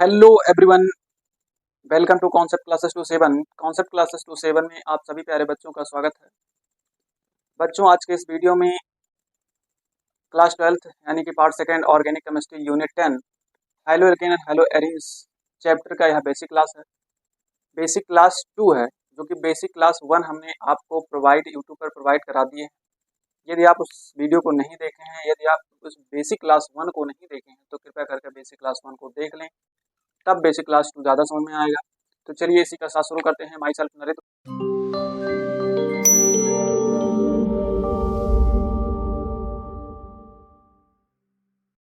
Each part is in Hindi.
Hello everyone, welcome to concept classes two seven. Concept classes two seven में आप सभी प्यारे बच्चों का स्वागत है। बच्चों, आज के इस वीडियो में क्लास 12th यानी कि part second organic chemistry unit 10 halo alkane and hello arenes chapter का यह बेसिक क्लास है। बेसिक क्लास 2 है, जो कि बेसिक क्लास 1 हमने आपको यूट्यूब पर प्रोवाइड करा दिए हैं। यदि आप उस वीडियो को नहीं देखे हैं, यदि आप उस बेसिक क्लास 1 को नहीं देखे हैं, तो कृपया करके बेसिक क्लास 1 को देख लें, तब बेसिक क्लास 2 ज़्यादा समझ में आएगा। तो चलिए इसी का साथ शुरू करते हैं। My self Narendra.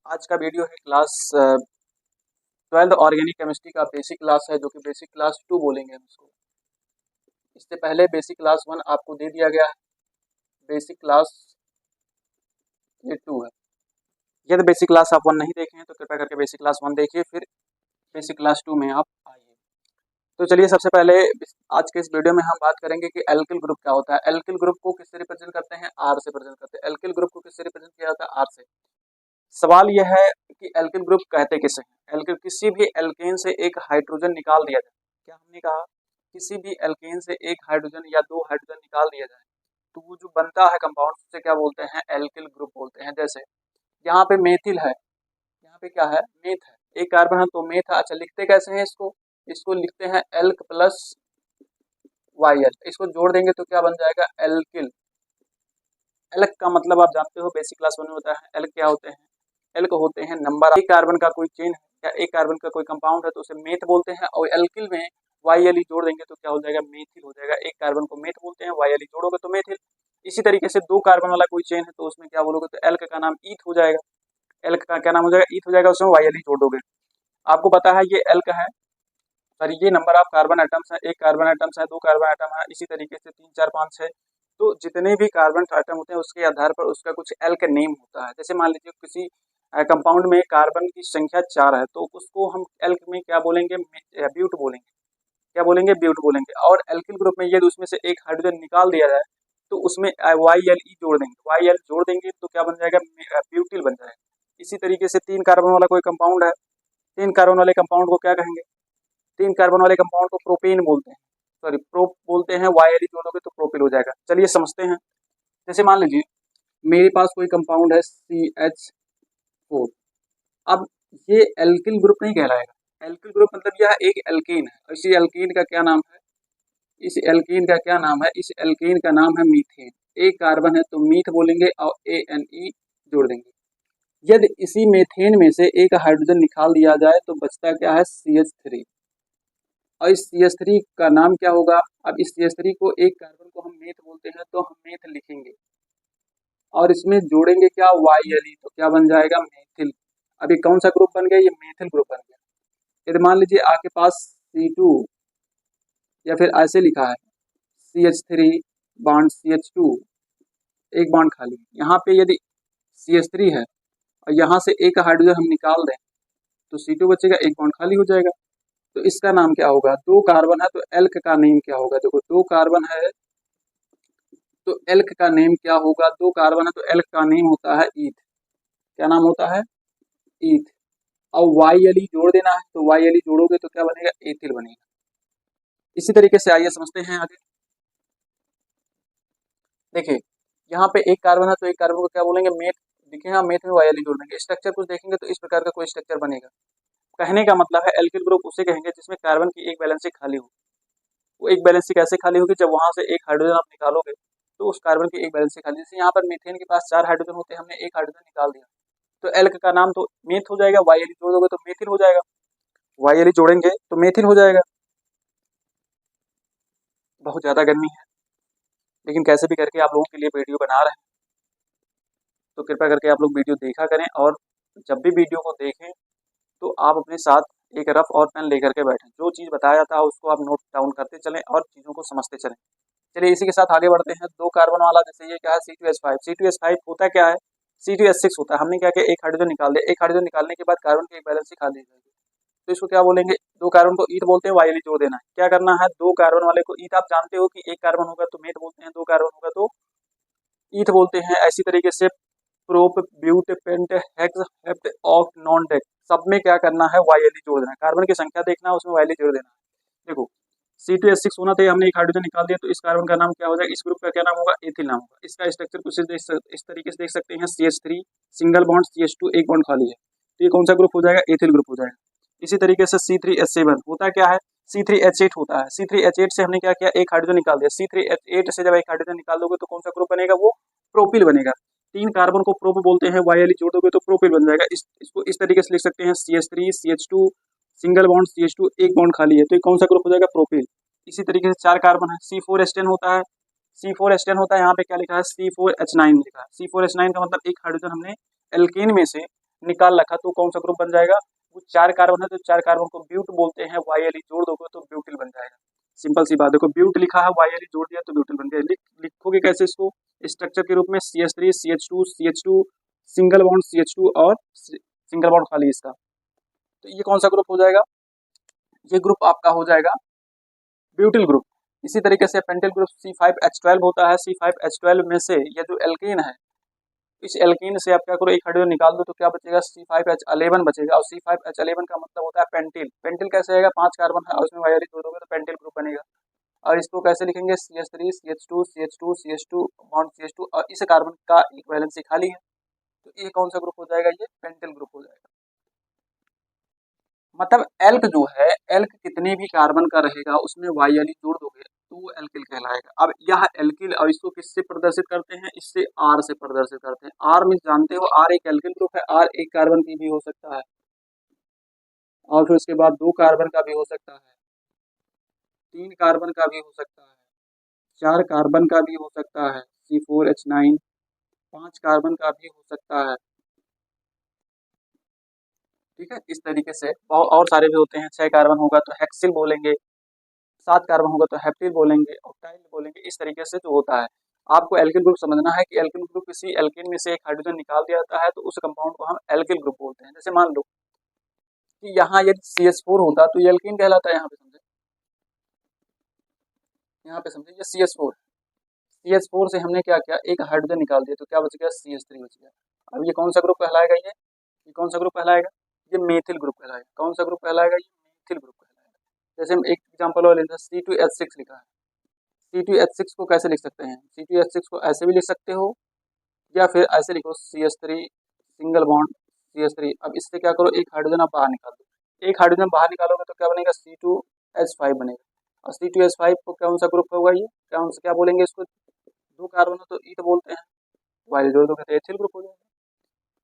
आज का वीडियो है क्लास 12 ऑर्गेनिक केमिस्ट्री का बेसिक क्लास है, जो कि बेसिक क्लास 2 बोलेंगे हम इसको। इससे पहले बेसिक क्लास 1 आपको दे दिया गया है, बेसिक क्लास ये 2 है। यदि बेसिक क्लास आप 1 नहीं देखे हैं तो कृपया करके बेसिक क्लास 1 देखिए, फिर बेसिक क्लास 2 में आप आइए। तो चलिए सबसे पहले आज के इस वीडियो में हम बात करेंगे कि एल्किल ग्रुप क्या होता है। एल्किल ग्रुप को किससे रिप्रेजेंट करते हैं? आर से रिप्रेजेंट करते हैं। एल्किल ग्रुप को किससे रिप्रेजेंट किया जाता है? आर से। सवाल यह है कि एल्किल ग्रुप कहते किसे हैं? एल्किल किसी भी एल्केन से एक हाइड्रोजन निकाल दिया जाए। क्या हमने कहा? किसी भी एल्केन से एक हाइड्रोजन या दो हाइड्रोजन निकाल दिया जाए तो वो जो बनता है कंपाउंड, उसे क्या बोलते हैं? एल्किल ग्रुप बोलते हैं। जैसे यहाँ पे मेथिल है, यहाँ पे क्या है? मेथ है, एक कार्बन है तो मेथ है। अच्छा, लिखते कैसे हैं इसको? इसको लिखते हैं एल्क प्लस वाई एल। इसको जोड़ देंगे तो क्या बन जाएगा? एल्किल। एल्क का मतलब आप जानते हो, बेसिक क्लास 1 में होता है। एल्क क्या होते हैं? एल्क होते हैं नंबर। एक कार्बन का कोई चेन है या एक कार्बन का कोई कंपाउंड है तो उसे मेथ बोलते हैं, और एल्किल में वाई एल जोड़ देंगे तो क्या हो जाएगा? मेथिल हो जाएगा। एक कार्बन को मेथ बोलते हैं, वाई एल जोड़ोगे तो मेथिल। इसी तरीके से दो कार्बन वाला कोई चेन है तो उसमें क्या बोलोगे? तो एल्क का नाम ईथ हो जाएगा। एल्क का क्या नाम हो जाएगा? ईथ हो जाएगा। उसमें वाई एल जोड़ दोगे। आपको पता है ये एल्क है, और ये नंबर ऑफ कार्बन एटम्स है। एक कार्बन एटम्स है, दो कार्बन एटम है, इसी तरीके से 3 4 5 6। तो जितने भी कार्बन एटम होते हैं उसके आधार पर उसका कुछ एल्क नेम होता है। जैसे मान लीजिए किसी कंपाउंड में कार्बन की संख्या 4 है तो उसको हम एल्क में क्या बोलेंगे? ब्यूट बोलेंगे। क्या बोलेंगे? ब्यूट बोलेंगे। और एल्किल ग्रुप में यदि उसमें से एक हाइड्रोजन निकाल दिया जाए तो उसमें वाई एल ई जोड़ देंगे। वाई एल जोड़ देंगे तो क्या बन जाएगा? ब्यूटिल बन जाएगा। इसी तरीके से 3 कार्बन वाला कोई कंपाउंड है, 3 कार्बन वाले कंपाउंड को क्या कहेंगे? 3 कार्बन वाले कंपाउंड को प्रोपेन बोलते हैं, सॉरी प्रोप बोलते हैं। वाई एल जोड़ोगे तो प्रोपिल हो जाएगा। चलिए समझते हैं। जैसे मान लीजिए मेरे पास कोई कंपाउंड है CH4। अब ये एल्किल ग्रुप नहीं कहलाएगा। एल्किल ग्रुप मतलब यह एक एल्कीन है। इसी एल्कीन का क्या नाम है? इस एल्कीन का क्या नाम है? इस एल्कीन का नाम है मीथेन। एक कार्बन है तो मीथ बोलेंगे और ANE जोड़ देंगे। यदि इसी मेथेन में से एक हाइड्रोजन निकाल दिया जाए तो बचता क्या है? CH3। और इस CH3 का नाम क्या होगा? अब इस CH3 को, एक कार्बन को हम मेथ बोलते हैं तो हम मेथ लिखेंगे, और इसमें जोड़ेंगे क्या? YLE, तो क्या बन जाएगा? मेथिल। अभी कौन सा ग्रुप बन गया? ये मेथिल ग्रुप बन गया। यदि मान लीजिए आपके पास C2, या फिर ऐसे लिखा है CH3 बॉन्ड CH2, एक बॉन्ड खाली। यहाँ पे यदि CH3 है और यहाँ से एक हाइड्रोजन हम निकाल दें तो C2 बचेगा, एक बॉन्ड खाली हो जाएगा। तो इसका नाम क्या होगा? दो कार्बन है तो एल्क का नेम क्या होगा? देखो, दो कार्बन है तो एल्क का नेम क्या होगा? दो कार्बन है तो एल्क का नेम होता है ईथ। क्या नाम होता है? ईथ। और वाई एल जोड़ देना है तो वाई एल जोड़ोगे तो क्या बनेगा? एथिल बनेगा। इसी तरीके से आइए समझते हैं आगे। देखिए यहाँ पे एक कार्बन है तो एक कार्बन को क्या बोलेंगे? मेथ। देखिए हाँ, मेथ में वाई एल जोड़ देंगे। स्ट्रक्चर कुछ देखेंगे तो इस प्रकार का कोई स्ट्रक्चर बनेगा। कहने का मतलब है एल्किल ग्रुप उसे कहेंगे जिसमें कार्बन की एक वैलेंसी खाली हो। वो एक वैलेंसी कैसे खाली होगी? जब वहां से एक हाइड्रोजन आप निकालोगे तो उस कार्बन की एक वैलेंसी खाली। जैसे यहाँ पर मीथेन के पास 4 हाइड्रोजन होते हैं, हमने एक हाइड्रोजन निकाल दिया तो एल्क का नाम तो मेथ हो जाएगा। वाई एल जोड़ दोगे तो मेथिल हो जाएगा। वाई एल जोड़ेंगे तो मेथिल हो जाएगा। बहुत ज्यादा गर्मी है, लेकिन कैसे भी करके आप लोगों के लिए वीडियो बना रहे हैं, तो कृपया करके आप लोग वीडियो देखा करें। और जब भी वीडियो को देखें तो आप अपने साथ एक रफ और पेन लेकर के बैठें। जो चीज़ बताया जाता है उसको आप नोट डाउन करते चलें और चीज़ों को समझते चलें। चलिए इसी के साथ आगे बढ़ते हैं। दो कार्बन वाला, जैसे ये क्या है? C2H5। C2H5 होता क्या है? C2H6 होता है। हमने क्या किया? एक हाइड्रोजन निकाल दिया। एक हाइड्रोजन निकालने के बाद कार्बन की एक वैलेंसी खाली हो जाएगी तो इसको क्या बोलेंगे? दो कार्बन को ईथ बोलते हैं, वाई एल जोड़ देना है। क्या करना है? दो कार्बन वाले को ईथ, आप जानते हो कि एक कार्बन होगा तो मेथ बोलते हैं, दो कार्बन होगा तो ईथ बोलते हैं। ऐसी तरीके से prop, but, pent, hex, hept, oct, non dec, सब में क्या करना है, YLE जोड़ देना है। कार्बन की संख्या देखना है, उसमें YLE जोड़ देना है। देखो C2H6 होना था, हमने एक हाइड्रोजन निकाल दिया, तो इस कार्बन का नाम क्या हो जाएगा, इस ग्रुप का क्या नाम होगा, एथिल नाम होगा। इसका स्ट्रक्चर कुछ इस तरीके से देख सकते हैं, CH3 सिंगल बॉन्ड, CH2 एक बॉन्ड खाली है, तो ये कौन सा ग्रुप हो जाएगा, एथिल ग्रुप हो जाएगा। इसी तरीके से C3H7 होता क्या है, C3H8 होता है। C3H8 से हमने क्या किया, एक हाइड्रोजन निकाल दिया। C3H8 से जब एक हाइड्रोजन निकाल दोगे तो कौन सा ग्रुप बनेगा, वो प्रोपिल बनेगा। 3 कार्बन को प्रोप बोलते हैं, YLE जोड़ दोगे तो प्रोपिल बन जाएगा। इसको इस तरीके से लिख सकते हैं, CH3 CH2 single bond, CH2 एक बॉन्ड खाली है, तो ये कौन सा ग्रुप हो जाएगा, प्रोपिल। इसी तरीके से 4 कार्बन है, C4H10 होता है। C4H10 होता है, यहाँ पे क्या लिखा है, C4H9 लिखा है। C4H9 का मतलब एक हाइड्रोजन हमने एल्केन में से निकाल रखा, तो कौन सा ग्रुप बन जाएगा, वो 4 कार्बन है, तो 4 कार्बन को ब्यूट बोलते हैं। YLE जोड़ दोगे तो ब्यूटिल बन जाएगा। सिंपल सी बात, देखो ब्यूट लिखा है, YLE जोड़ दिया तो ब्यूटिल बन गया। लिखोगे कैसे इसको, स्ट्रक्चर के रूप में, CH3 CH2 CH2 single bond, CH2 और सिंगल बॉन्ड खाली इसका, तो ये कौन सा ग्रुप हो जाएगा, ये ग्रुप आपका हो जाएगा ब्यूटिल ग्रुप। इसी तरीके से पेंटिल ग्रुप C5H12 होता है। C5H12 में से ये जो एल्कीन है, इस एल्कीन से आप क्या करो, एक हाइड्रोजन निकाल दो तो क्या बचेगा, C5H11 बचेगा। और C5H11 का मतलब होता है पेंटिल। पेंटिल कैसे आएगा, 5 कार्बन है और उसमें YLE जोड़ दोगे तो पेंटिल ग्रुप बनेगा। और इसको कैसे लिखेंगे, CH3 CH2 CH2 CH2 bond CH2 और इस कार्बन का एक वैलेंसी खाली है, तो ये कौन सा ग्रुप हो जाएगा, ये पेंटिल ग्रुप हो जाएगा। मतलब एल्क जो है, एल्क कितने भी कार्बन का रहेगा उसमें YLE जोड़ दोगे तो वो एल्किल कहलाएगा। अब यह एल्किल, और इसको किससे प्रदर्शित करते हैं, इससे R से प्रदर्शित करते हैं। R मीन जानते हो, R एक एल्किल ग्रुप है। R एक कार्बन की भी हो सकता है, और फिर उसके बाद 2 कार्बन का भी हो सकता है, 3 कार्बन का भी हो सकता है, 4 कार्बन का भी हो सकता है, C4H9 5 कार्बन का भी हो सकता है। ठीक है, इस तरीके से और सारे भी होते हैं। 6 कार्बन होगा तो हेक्सिल बोलेंगे, 7 कार्बन होगा तो हेप्टिल बोलेंगे, ऑक्टाइल बोलेंगे। इस तरीके से जो होता है, आपको एल्किल ग्रुप समझना है कि एल्किल ग्रुप किसी एल्किन में से एक हाइड्रोजन निकाल दिया जाता है, तो उस कंपाउंड को हम एल्किल ग्रुप बोलते हैं। जैसे मान लो कि यहाँ यदि CH4 होता तो ये एल्किन कहलाता है। यहाँ पे समझे, यहाँ पे समझे, ये CH4 से हमने क्या किया, एक हाइड्रोजन निकाल दिया, तो क्या बच गया, CH3 बच गया। अब ये कौन सा ग्रुप कहलाएगा, ये कौन सा ग्रुप कहलाएगा, ये मेथिल ग्रुप कहलाएगा। कौन सा ग्रुप कहलाएगा, ये मेथिल ग्रुप कहलाएगा। जैसे हम एक एग्जाम्पल और लेते हैं, C2H6 लिखा है। C2H6 को कैसे लिख सकते हैं, C2H6 को ऐसे भी लिख सकते हो, या फिर ऐसे लिखो, CH3 सिंगल बॉन्ड CH3। अब इससे क्या करो, एक हाइड्रोजन आप बाहर निकाल दो। एक हाइड्रोजन बाहर निकालोगे तो क्या बनेगा, C2H5 बनेगा। और C2H5 को कौन सा ग्रुप होगा, ये क्या बोलेंगे इसको, 2 कार्बन हो तो ईथ बोलते हैं, वाइल जोड़ दो कहते हैं एथिल ग्रुप हो जाएगा।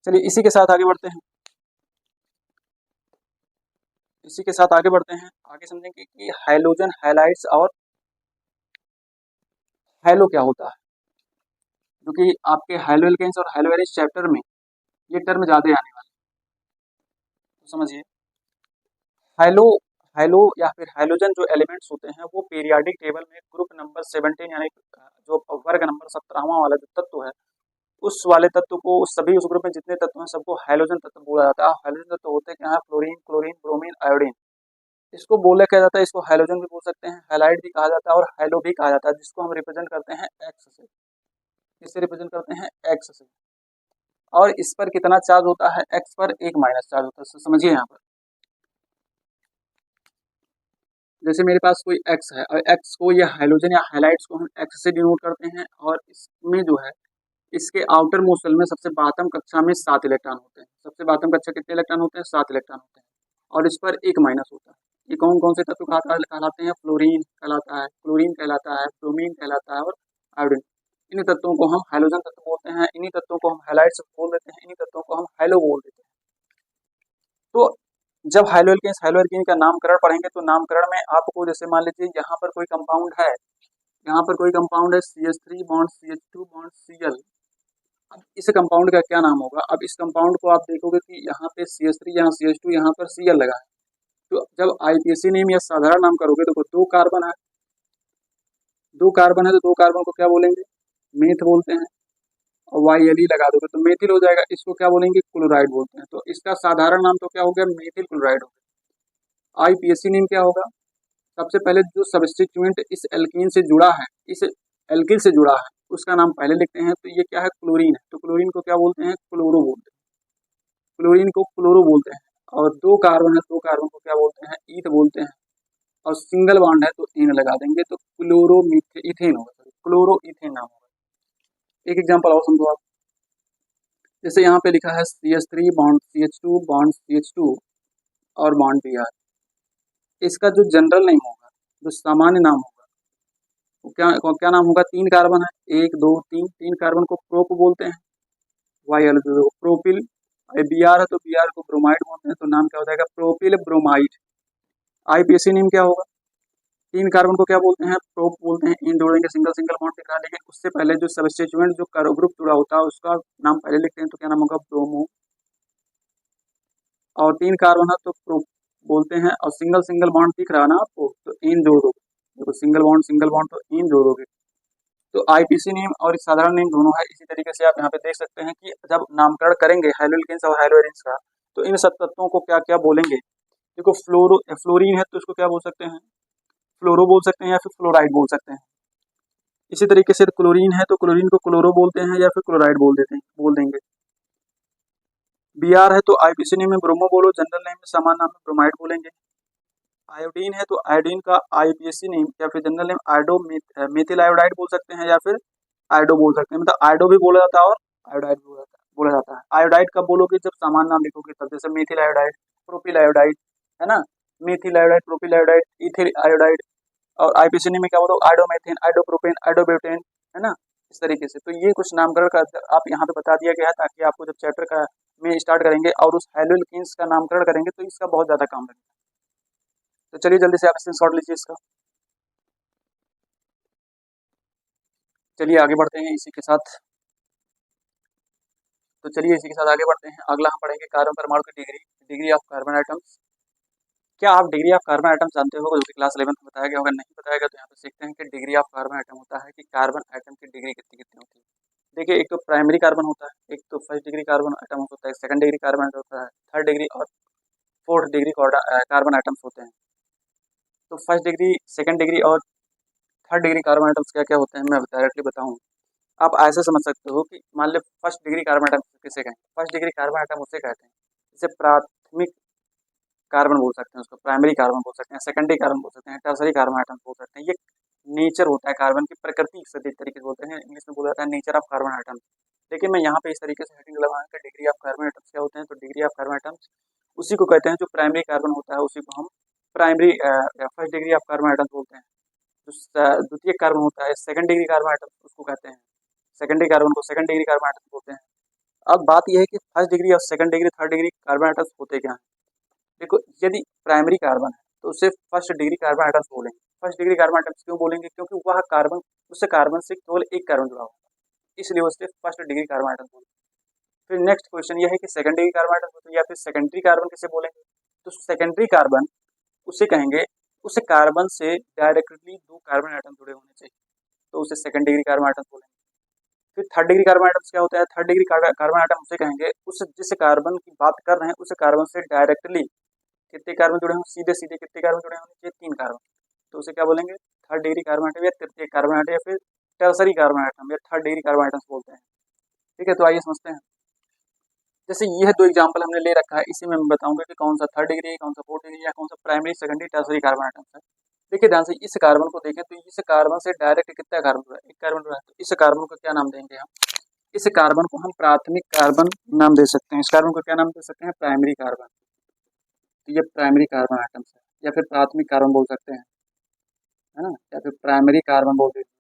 चलिए इसी के साथ आगे बढ़ते हैं, इसी के साथ आगे बढ़ते हैं। आगे समझेंगे कि हाइलोजन, हाइलाइट्स और हाइलो क्या होता है, क्योंकि आपके हाइलो एल्केन्स और हाइलो एरिस चैप्टर में ये टर्म ज्यादा आने वाले, तो समझिए। हाइलो हाइलो या फिर हाइलोजन जो एलिमेंट्स होते हैं वो पीरियाडिक टेबल में ग्रुप नंबर 17 यानी जो वर्ग नंबर 17वां वाला जो तत्व है, उस वाले तत्व को, सभी उस ग्रुप में जितने तत्व हैं सबको हाइलोजन तत्व बोला जाता है। हाइलोजन तत्व होते क्या है, फ्लोरीन, क्लोरीन, ब्रोमीन, आयोडीन। इसको बोला क्या जाता है, इसको हाइलोजन भी बोल सकते हैं, हाइलाइट भी कहा जाता है और हाइलो भी कहा जाता है, जिसको हम रिप्रेजेंट करते हैं एक्स से। किससे रिप्रेजेंट करते हैं, एक्स से। और इस पर कितना चार्ज होता है, एक्स पर एक माइनस चार्ज होता है। समझिए यहाँ पर, जैसे मेरे पास कोई एक्स है और एक्स को, ये हाइलोजन या हाइलाइट्स को हम एक्स से डिनोट करते हैं, और इसमें जो है, इसके आउटर मोस्ट शेल में सबसे बातम कक्षा में 7 इलेक्ट्रॉन होते हैं। सबसे बातम कक्षा कितने इलेक्ट्रॉन होते हैं, 7 इलेक्ट्रॉन होते हैं, और इस पर एक माइनस होता है। ये कौन कौन से तत्व कहलाते हैं, फ्लोरीन कहलाता है, क्लोरीन कहलाता है, ब्रोमीन कहलाता है और आयोडीन। इन्हीं तत्वों को हम हाइलोजन तत्व बोलते हैं, इन्हीं तत्वों को हम हाइलाइट्स बोल देते हैं, इन्हीं तत्वों को हम हाइलो बोल देते हैं। तो जब हाइलो एल्केन का नामकरण पढ़ेंगे तो नामकरण में आपको, जैसे मान लीजिए यहाँ पर कोई कंपाउंड है, यहाँ पर कोई कंपाउंड है, CH3 bond CH2 bond Cl। अब इस कंपाउंड का क्या नाम होगा, अब इस कंपाउंड को आप देखोगे कि यहाँ पे CH3, यहाँ CH2, यहाँ पर Cl लगा है, तो जब IPAC नेम या साधारण नाम करोगे तो 2 कार्बन है, 2 कार्बन है, तो 2 कार्बन को क्या बोलेंगे, मेथ बोलते हैं, और YLE लगा दोगे तो मेथिल हो जाएगा। इसको क्या बोलेंगे, क्लोराइड बोलते हैं। तो इसका साधारण नाम तो क्या हो गया, मेथिल क्लोराइड हो गया। IPAC नेम क्या होगा, सबसे पहले जो सब्स्टिट्यूएंट इस एल्कीन से जुड़ा है, इस एल्किल से जुड़ा है, उसका नाम पहले लिखते हैं। तो ये क्या है, क्लोरीन है, तो क्लोरीन को क्या बोलते हैं, क्लोरो बोलते हैं, क्लोरीन को क्लोरो बोलते हैं। और 2 कार्बन है, 2 कार्बन को क्या बोलते हैं, ईथ बोलते हैं। और सिंगल बॉन्ड है तो इन लगा देंगे तो इथेन होगा, सॉरी क्लोरोइथेन नाम होगा। एक एग्जांपल और समझो आप, जैसे यहाँ पे लिखा है CH3 bond CH2 bond CH2 और बॉन्ड Br। इसका जो जनरल नेम होगा, जो सामान्य नाम होगा, वो क्या नाम होगा, 3 कार्बन है, 1 2 3, 3 कार्बन को प्रोप बोलते हैं, वाई प्रोपिल। Br है तो Br को ब्रोमाइड बोलते हैं, तो नाम क्या हो जाएगा, प्रोपिल ब्रोमाइड। IPAC नेम क्या होगा, 3 कार्बन को क्या बोलते हैं, प्रोप बोलते हैं। इन जोड़ेंगे सिंगल सिंगल बॉन्ड दिखा, लेकिन उससे पहले जो सबस्टिट्यूएंट जो कार्बो ग्रुप जुड़ा होता है उसका नाम पहले लिखते हैं, तो क्या नाम होगा, ब्रोमो। और 3 कार्बन है तो प्रोप बोलते हैं, और सिंगल सिंगल बॉन्ड दिख रहा है ना आपको, तो इन जोड़ दोगे, देखो सिंगल बॉन्ड तो इन जोड़ दोगे। तो IPC नेम और साधारण नेम दोनों है। इसी तरीके से आप यहाँ पे देख सकते हैं कि जब नामकरण करेंगे हैलोल्केन्स और हैलोएरिन्स का, तो इन सब तत्वों को क्या क्या बोलेंगे। देखो फ्लोरीन है तो इसको क्या बोल सकते हैं, फ्लोरो बोल सकते हैं या फिर फ्लोराइड बोल सकते हैं। इसी तरीके से क्लोरीन है तो क्लोरीन को क्लोरो बोलते हैं या फिर क्लोराइड बोल देंगे। Br है तो IPC नेम में ब्रोमो बोलो, जनरल नेम में सामान्य नाम में ब्रोमाइड बोलेंगे। आयोडीन है तो आयोडीन का IPAC नेम या फिर general name iodo methyl iodide बोल सकते हैं या फिर आयोडो बोल सकते हैं। मतलब आयोडो भी बोला जाता है और आयोडाइड भी बोला जाता है। आयोडाइड कब बोलोगे, जब सामान्य नाम लिखोगे तब, जैसे मेथिल आयोडाइड, प्रोपिल आयोडाइड, है ना, methyl iodide, propyl iodide, ethyl iodide. और IPAC नेम में क्या बोलो, आयोडोमेथेन, आयोडोप्रोपेन, आयोडोब्यूटेन, है ना। इस तरीके से तो ये कुछ नामकरण का आप यहाँ पे बता दिया गया है, ताकि आपको जब चैप्टर का में स्टार्ट करेंगे और उस हैलोल्केन्स का नामकरण करेंगे तो इसका बहुत ज्यादा काम लगेगा। तो चलिए जल्दी से आप स्क्रीनशॉट लीजिए इसका। चलिए आगे बढ़ते हैं इसी के साथ। तो चलिए इसी के साथ आगे बढ़ते हैं। अगला हम पढ़ेंगे कार्बन परमाणु की degree, degree of carbon atoms. क्या आप डिग्री ऑफ कार्बन आइटम जानते हो, जो कि क्लास 11 में बताया गया होगा, नहीं बताया गया तो यहाँ पे सीखते हैं कि डिग्री ऑफ कार्बन आइटम होता है कि कार्बन आइटम की डिग्री कितनी कितनी होती है। देखिए, एक तो प्राइमरी कार्बन होता है, एक तो फर्स्ट डिग्री कार्बन आइटम होता है, सेकंड डिग्री कार्बन आइटम होता है, थर्ड डिग्री और फोर्थ डिग्री कार्बन आइटम्स होते हैं। तो फर्स्ट डिग्री, सेकंड डिग्री और थर्ड डिग्री कार्बन आइटम्स क्या क्या होते हैं, मैं डायरेक्टली बताऊँ। आप ऐसे समझ सकते हो कि मान लो फर्स्ट डिग्री कार्बन आइटम किसे कहें, फर्स्ट डिग्री कार्बन आइटम उसे कहते हैं जिसे प्राथमिक कार्बन बोल सकते हैं, उसको प्राइमरी कार्बन बोल सकते हैं, सेकेंडरी कार्बन बोल सकते हैं, टर्सरी कार्बन आइटम बोल सकते हैं। ये नेचर होता है कार्बन की, प्रकृति से एक तरीके से बोलते हैं, इंग्लिश में बोला जाता है नेचर ऑफ कार्बन आइटम। देखिए मैं यहाँ पे इस तरीके से हेडिंग लगाऊंगा कि डिग्री ऑफ कार्बन आइटम्स क्या होते हैं। तो डिग्री ऑफ कार्बन आइटम्स उसी को कहते हैं जो प्राइमरी कार्बन होता है, उसी को हम primary first degree of carbon atoms बोलते हैं। जो द्वितीय कार्बन होता है, सेकंड डिग्री कार्बन आइटम, उसको कहते हैं सेकेंडरी कार्बन को सेकंड डिग्री कार्बन आइटम्स बोलते हैं। अब बात यह है कि फर्स्ट डिग्री और second degree, third degree carbon atoms होते क्या हैं। देखो, यदि प्राइमरी कार्बन है तो उसे फर्स्ट डिग्री कार्बन आइटम्स बोलेंगे। फर्स्ट डिग्री कार्बन आइटम्स क्यों बोलेंगे, क्योंकि वह कार्बन, उससे कार्बन से केवल एक कार्बन जुड़ा होगा, इसलिए उसे फर्स्ट डिग्री कार्बन आइटम्स बोलेंगे। फिर नेक्स्ट क्वेश्चन यह है कि सेकंड डिग्री कार्बन आइटम्स होते हैं या फिर सेकेंडरी कार्बन किसे बोलेंगे। तो सेकेंडरी कार्बन उसे कहेंगे, उसे कार्बन से डायरेक्टली दो कार्बन आइटम जुड़े होने चाहिए, तो उसे सेकंड डिग्री कार्बन आइटम्स बोलेंगे। फिर थर्ड डिग्री कार्बन आइटम्स क्या होता है, थर्ड डिग्री कार्बन आइटम उसे कहेंगे, उस जिस कार्बन की बात कर रहे हैं उस कार्बन से डायरेक्टली कितने कार्बन जुड़े हों, सीधे सीधे कितने कार्बन जुड़े होने चाहिए, 3 कार्बन। तो उसे क्या बोलेंगे, थर्ड डिग्री कार्बन आइटम या तृतीय कार्बन आइटम या फिर टर्सरी कार्बन आइटम या थर्ड डिग्री कार्बन आइटम्स बोलते हैं। ठीक है, तो आइए समझते हैं। जैसे यह 2 एग्जाम्पल हमने ले रखा है, इसी में मैं बताऊंगा कि कौन सा थर्ड डिग्री, कौन सा फोर्थ डिग्री या कौन सा primary, secondary, tertiary carbon atoms है। देखिए ध्यान से, इस कार्बन को देखें तो इस कार्बन से डायरेक्ट कितना कार्बन जुड़ा है, एक कार्बन जुड़ा है। तो इस कार्बन को क्या नाम देंगे हम, इस कार्बन को हम प्राथमिक कार्बन नाम दे सकते हैं। इस कार्बन को क्या नाम दे सकते हैं, प्राइमरी कार्बन। तो ये प्राइमरी कार्बन आइटम्स है, या फिर प्राथमिक कार्बन बोल सकते हैं, है ना, या फिर प्राइमरी कार्बन बोल सकते हैं,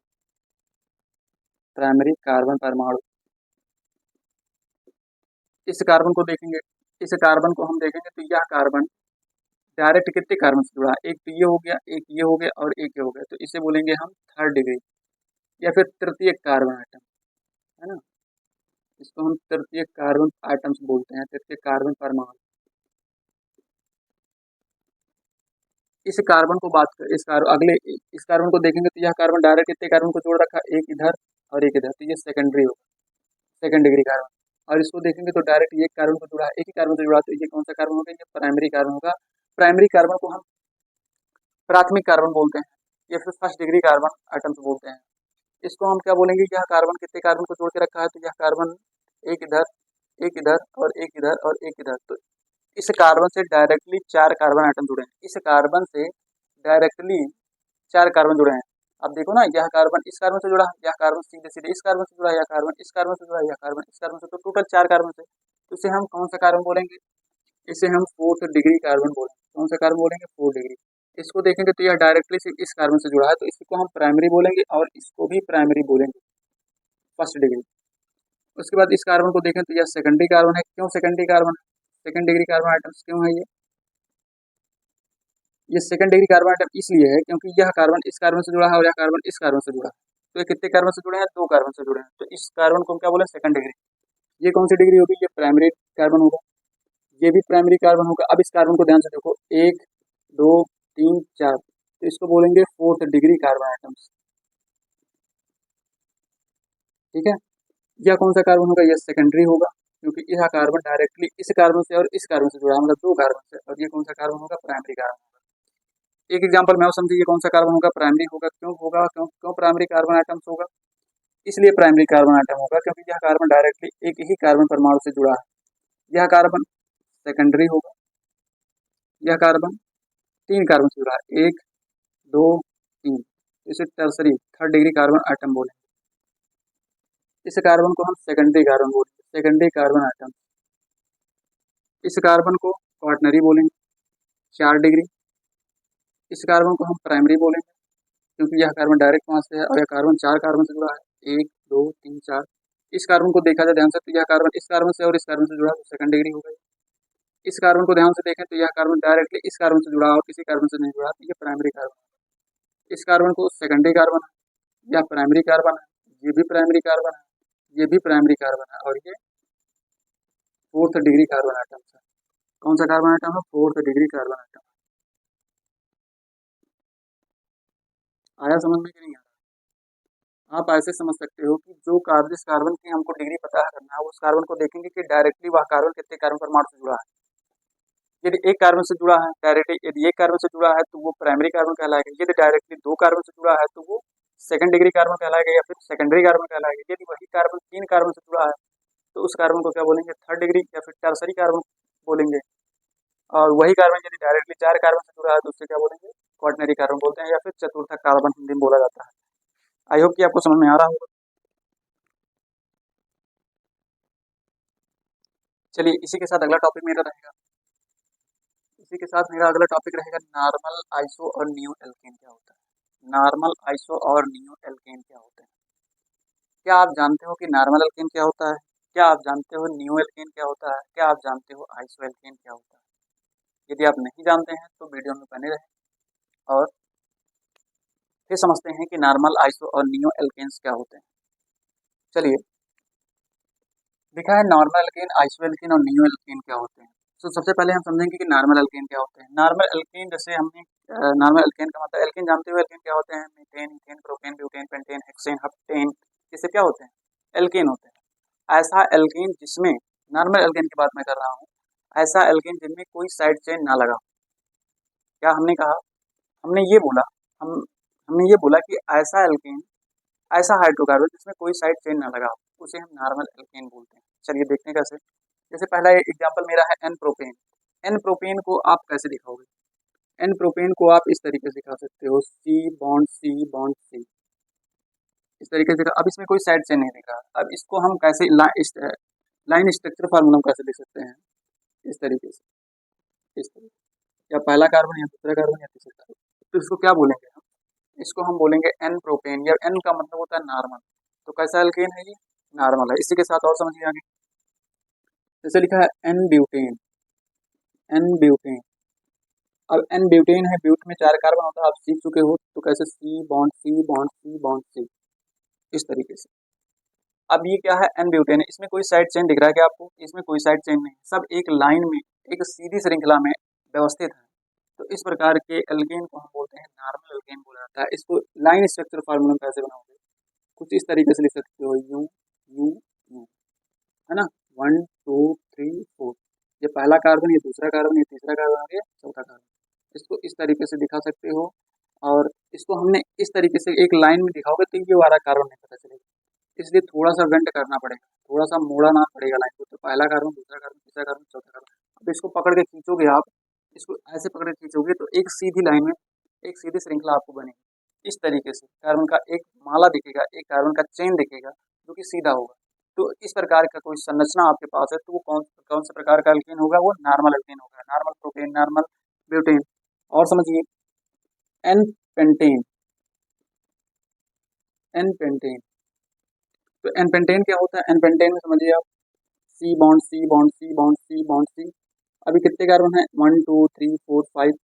प्राइमरी कार्बन परमाणु। इस कार्बन को देखेंगे, इस कार्बन को हम देखेंगे तो यह कार्बन डायरेक्ट कितने कार्बन से जुड़ा है, एक तो ये हो गया, एक ये हो गया और एक ये हो गया, तो इसे बोलेंगे हम थर्ड डिग्री या फिर तृतीय कार्बन आइटम, है ना। इसको हम तृतीय कार्बन आइटम्स बोलते हैं, तृतीय कार्बन परमाणु। इस कार्बन को बात कर, इस कार्बन को देखेंगे तो यह कार्बन डायरेक्ट कितने कार्बन को जोड़ रखा है, एक इधर और एक इधर, तो ये सेकेंडरी होगा, सेकंड डिग्री कार्बन। और इसको देखेंगे तो डायरेक्ट एक कार्बन को जुड़ा है, एक ही कार्बन से जुड़ा, तो ये कौन सा कार्बन होगा, ये प्राइमरी कार्बन होगा। प्राइमरी कार्बन को हम प्राथमिक कार्बन बोलते हैं या फिर फर्स्ट डिग्री कार्बन आइटम्स बोलते हैं। इसको हम क्या बोलेंगे, यह कार्बन कितने कार्बन को जोड़ के रखा है, तो यह कार्बन एक इधर, एक इधर और एक इधर और एक इधर, तो इस कार्बन से डायरेक्टली 4 कार्बन आइटम जुड़े हैं, इस कार्बन से डायरेक्टली 4 कार्बन जुड़े हैं। अब देखो ना, यह कार्बन इस कार्बन से जुड़ा है, यह कार्बन सीधे सीधे इस कार्बन से जुड़ा है, यह कार्बन इस कार्बन से जुड़ा है, यह कार्बन इस कार्बन से, तो टोटल 4 कार्बन से, तो इसे हम कौन सा कार्बन बोलेंगे? इसे हम 4th डिग्री कार्बन बोलेंगे। कौन सा कार्बन बोलेंगे? 4 डिग्री। इसको देखेंगे तो यह डायरेक्टली सिर्फ इस कार्बन से जुड़ा है, तो इसको हम प्राइमरी बोलेंगे और इसको भी प्राइमरी बोलेंगे, फर्स्ट डिग्री। उसके बाद इस कार्बन को देखें तो यह सेकेंडरी कार्बन है। क्यों सेकेंडरी कार्बन है? सेकेंड डिग्री कार्बन आइटम्स क्यों है ये सेकंड डिग्री कार्बन आइटम इसलिए है क्योंकि यह कार्बन इस कार्बन से जुड़ा है और यह कार्बन इस कार्बन से जुड़ा है। तो ये कितने कार्बन से जुड़े हैं? 2 कार्बन से जुड़े हैं। तो इस कार्बन को हम क्या बोले? Second degree. ये कौन सी डिग्री होगी? ये प्राइमरी कार्बन होगा, ये भी प्राइमरी कार्बन होगा। अब इस कार्बन को ध्यान से देखो, 1 2 3 4, तो इसको बोलेंगे 4th डिग्री कार्बन आइटम्स। ठीक है, यह कौन सा कार्बन होगा? यह सेकेंडरी होगा क्योंकि यह कार्बन डायरेक्टली इस कार्बन से और इस कार्बन से जुड़ा है, मतलब 2 कार्बन से। और ये कौन सा कार्बन होगा? Primary carbon. एक एग्जांपल में और समझिए ये कौन सा कार्बन होगा? प्राइमरी होगा। क्यों होगा? क्यों प्राइमरी कार्बन आइटम्स होगा? इसलिए प्राइमरी कार्बन आइटम होगा क्योंकि यह कार्बन डायरेक्टली एक ही कार्बन परमाणु से जुड़ा है। यह कार्बन सेकेंडरी होगा, यह कार्बन 3 कार्बन से जुड़ा है, 1 2 3, इसे tertiary third degree carbon atom बोलेंगे। इस कार्बन को हम सेकेंडरी कार्बन बोलेंगे, सेकेंडरी कार्बन आइटम। इस कार्बन को क्वाaternary बोलेंगे, 4 डिग्री। इस कार्बन को हम प्राइमरी बोलेंगे क्योंकि यह कार्बन डायरेक्ट वहां से है और यह कार्बन 4 कार्बन से जुड़ा है, 1 2 3 4। इस कार्बन को देखा जाए ध्यान से तो यह कार्बन इस कार्बन से और इस कार्बन से जुड़ा है, तो सेकंड डिग्री हो गई। इस कार्बन को ध्यान से देखें तो यह कार्बन डायरेक्टली इस कार्बन से जुड़ा और किसी कार्बन से नहीं जुड़ा, तो यह प्राइमरी कार्बन। इस कार्बन को सेकेंडरी कार्बन है, यह प्राइमरी कार्बन है, ये भी प्राइमरी कार्बन है, ये भी प्राइमरी कार्बन है, और ये 4th डिग्री कार्बन आइटम है। कौन सा कार्बन आइटम है? 4th degree carbon atom. आया समझ में कि नहीं आया? आप ऐसे समझ सकते हो कि जो कार्बन, जिस कार्बन की हमको डिग्री पता करना है, उस कार्बन को देखेंगे कि डायरेक्टली वह कार्बन कितने कार्बन परमाणु से जुड़ा है। यदि एक कार्बन से जुड़ा है डायरेक्टली, यदि एक कार्बन से जुड़ा है तो वो प्राइमरी कार्बन कहलाएगा। यदि डायरेक्टली 2 कार्बन से जुड़ा है तो वो सेकंड डिग्री कार्बन कहलाएगा या फिर सेकेंडरी कार्बन कहलाएगा। यदि वही कार्बन 3 कार्बन से जुड़ा है तो उस कार्बन को क्या बोलेंगे? थर्ड डिग्री या फिर टर्सरी कार्बन बोलेंगे। और वही कार्बन यदि डायरेक्टली 4 कार्बन से जुड़ा है तो उससे क्या बोलेंगे? क्वाaternary कार्बन बोलते हैं या फिर चतुर्थ कार्बन हिंदी में बोला जाता है। आई होप कि आपको समझ में आ रहा होगा। चलिए इसी के साथ अगला टॉपिक मेरा रहेगा, इसी के साथ मेरा अगला टॉपिक रहेगा नॉर्मल आइसो और नियो एल्केन क्या होता है। नॉर्मल आइसो और नियो एल्केन क्या होते हैं? क्या आप जानते हो कि नॉर्मल एल्केन क्या होता है? क्या आप जानते हो नियो एल्केन क्या होता है? क्या आप जानते हो आइसो एल्केन क्या होता है? यदि आप नहीं जानते हैं तो वीडियो में बने रहें और फिर समझते हैं कि नॉर्मल आइसो और नियो एल्केन्स क्या होते हैं। चलिए, लिखा है नॉर्मल एल्केन, आइसो एल्केन और नियो एल्केन क्या होते हैं। तो सबसे पहले हम समझेंगे कि नॉर्मल एल्केन क्या होते हैं। नॉर्मल एल्केन, जैसे हमने नॉर्मल एल्केन का मतलब, एल्केन जानते हो एल्केन क्या होते हैं? Methane, ethane, propane, butane, pentane, hexane, heptane, ये सब क्या होते हैं? एल्केन होते हैं। ऐसा एल्केन जिसमें, नॉर्मल एल्केन की बात मैं कर रहा हूँ, ऐसा एल्केन जिनमें कोई साइड चेन ना लगा। क्या हमने कहा? हमने ये बोला, हम हमने ये बोला कि ऐसा एल्केन, ऐसा हाइड्रोकार्बन जिसमें कोई साइड चेन ना लगा, उसे हम नॉर्मल एल्केन बोलते हैं। चलिए देखते हैं कैसे। जैसे पहला एग्जांपल मेरा है एन प्रोपेन। एन प्रोपेन को आप कैसे दिखाओगे? एन प्रोपेन को आप इस तरीके से दिखा सकते हो, सी बॉन्ड सी बॉन्ड सी, इस तरीके से। अब इसमें कोई साइड चेन नहीं दिख रहा। अब इसको हम कैसे लाइन स्ट्रक्चर फार्मूला कैसे लिख सकते हैं? इस तरीके से, इस तरीके, या पहला कार्बन या दूसरा कार्बन या तीसरा कार्बन, तो इसको क्या बोलेंगे हम? इसको हम बोलेंगे एन प्रोपेन, या एन का मतलब होता है नॉर्मल। तो कैसा एल्केन है ये? नॉर्मल है। इसी के साथ और समझिए आगे, जैसे लिखा है एन ब्यूटेन। एन ब्यूटेन, अब एन ब्यूटेन है, ब्यूट में 4 कार्बन होता है, आप सीख चुके हो। तो कैसे? C bond C bond C bond C, इस तरीके से। अब ये क्या है? एन ब्यूटेन है, इसमें कोई साइड चेन दिख रहा है क्या आपको? इसमें कोई साइड चेन नहीं, सब एक लाइन में, एक सीधी श्रृंखला में व्यवस्थित है। तो इस प्रकार के एल्केन को हम बोलते हैं नॉर्मल एल्केन बोला जाता है। इसको लाइन स्ट्रक्चर फार्मूला में कैसे बनाओगे? कुछ इस तरीके से लिख सकते हो, यू यू यू, है ना, 1 2 3 4, ये पहला कार्बन, ये दूसरा कार्बन, ये तीसरा कार्बन, और ये चौथा कार्बन। इसको इस तरीके से दिखा सकते हो। और इसको हमने इस तरीके से एक लाइन में दिखाओगे तो ये वाला कार्बन नहीं पता चलेगा, इसलिए थोड़ा सा वेंट करना पड़ेगा, थोड़ा सा मोड़ना पड़ेगा लाइन को। तो पहला कार्बन, दूसरा कार्बन, तीसरा कार्बन, चौथा कार्बन, अब इसको पकड़ के खींचोगे आप, इसको ऐसे पकड़ के खींचोगे तो एक सीधी लाइन में एक सीधी श्रृंखला आपको बनेगी। इस तरीके से कार्बन का एक माला दिखेगा, एक कार्बन का चेन दिखेगा जो कि सीधा होगा। तो इस प्रकार का कोई संरचना आपके पास है तो वो कौन कौन से प्रकार का अल्केन होगा? वो नॉर्मल अल्केन होगा, नॉर्मल प्रोपेन, नॉर्मल ब्यूटेन। और समझिए एन पेंटेन, एन पेंटेन। तो एन पेंटेन क्या होता है? एन पेंटेन में समझिए आप C bond C bond C bond C bond C. अभी कितने कार्बन है? 1 2 3 4 5,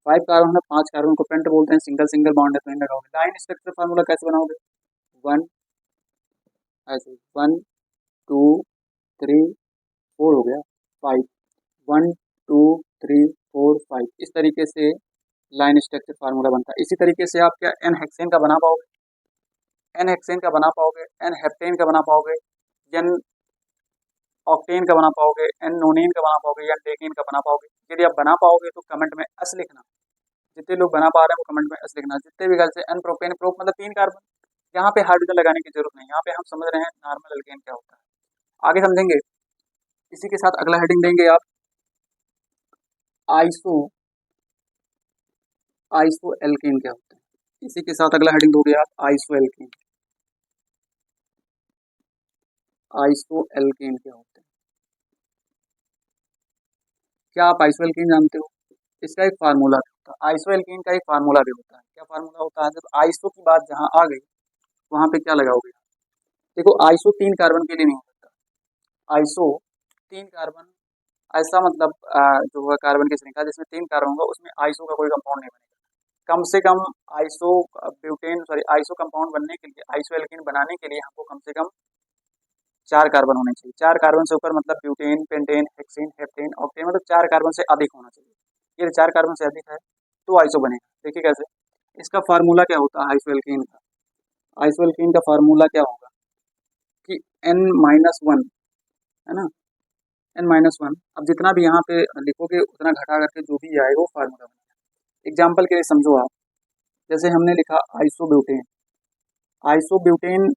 5 कार्बन है, 5 कार्बन को पेंट बोलते हैं, सिंगल सिंगल बॉन्ड है तो इन लगाओगे। लाइन स्ट्रक्चर फार्मूला कैसे बनाओगे? 1 ऐसे 1 2 3 4 हो गया 5, 1 2 3 4 5, इस तरीके से लाइन स्ट्रक्चर फार्मूला बनता है। इसी तरीके से आप क्या एन हेक्सेन का बना पाओगे? एन हेक्सेन का बना पाओगे, एन हेप्टेन का बना पाओगे, एन ऑक्टेन का बना पाओगे, एन नोनेन का बना पाओगे, या डेकेन का बना पाओगे? यदि आप बना पाओगे तो कमेंट में एस लिखना। जितने लोग बना पा रहे हैं वो कमेंट में एस लिखना। जितने भी गलत से एन प्रोपेन, प्रोप मतलब 3 कार्बन, यहाँ पे हाइड्रोजन लगाने की जरूरत नहीं, यहाँ पे हम समझ रहे हैं नॉर्मल अल्केन क्या होता है। आगे समझेंगे। इसी के साथ अगला हेडिंग देंगे आप आइसो, आइसो एल्केन क्या होता है। इसी के साथ अगला हेडिंग दोगे आप आइसो एल्केन, आइसो एल्केन क्या होता है। क्या आप आइसो एल्केन जानते हो? इसका एक फार्मूला भी होता है, आइसो एल्केन का एक फार्मूला भी होता है। क्या फार्मूला होता है? जब आइसो की बात जहाँ आ गई वहां पे क्या लगाओगे? देखो आइसो 3 कार्बन के लिए नहीं हो सकता। आइसो 3 कार्बन ऐसा मतलब जो है कार्बन की श्रृंखला जिसमें 3 कार्बन होगा उसमें आइसो का कोई कंपाउंड नहीं बनेगा। कम से कम iso butane sorry iso compound बनने के लिए, आइसो एल्केन बनाने के लिए हमको कम से कम 4 कार्बन होने चाहिए। 4 कार्बन से ऊपर मतलब butane, pentane, hexane, heptane, octane, मतलब 4 कार्बन से अधिक होना चाहिए। ये 4 कार्बन से अधिक है तो आइसो बनेगा। देखिए कैसे, इसका फार्मूला क्या होता है आइसो एल्केन का? आइसो एल्केन का फार्मूला क्या होगा कि n-1 है ना, n-1। अब जितना भी यहाँ पे लिखोगे उतना घटा करके जो भी आएगा वो फार्मूला बनेगा। एग्जाम्पल के लिए समझो आप, जैसे हमने लिखा आइसोब्यूटेन, आइसोब्यूटेन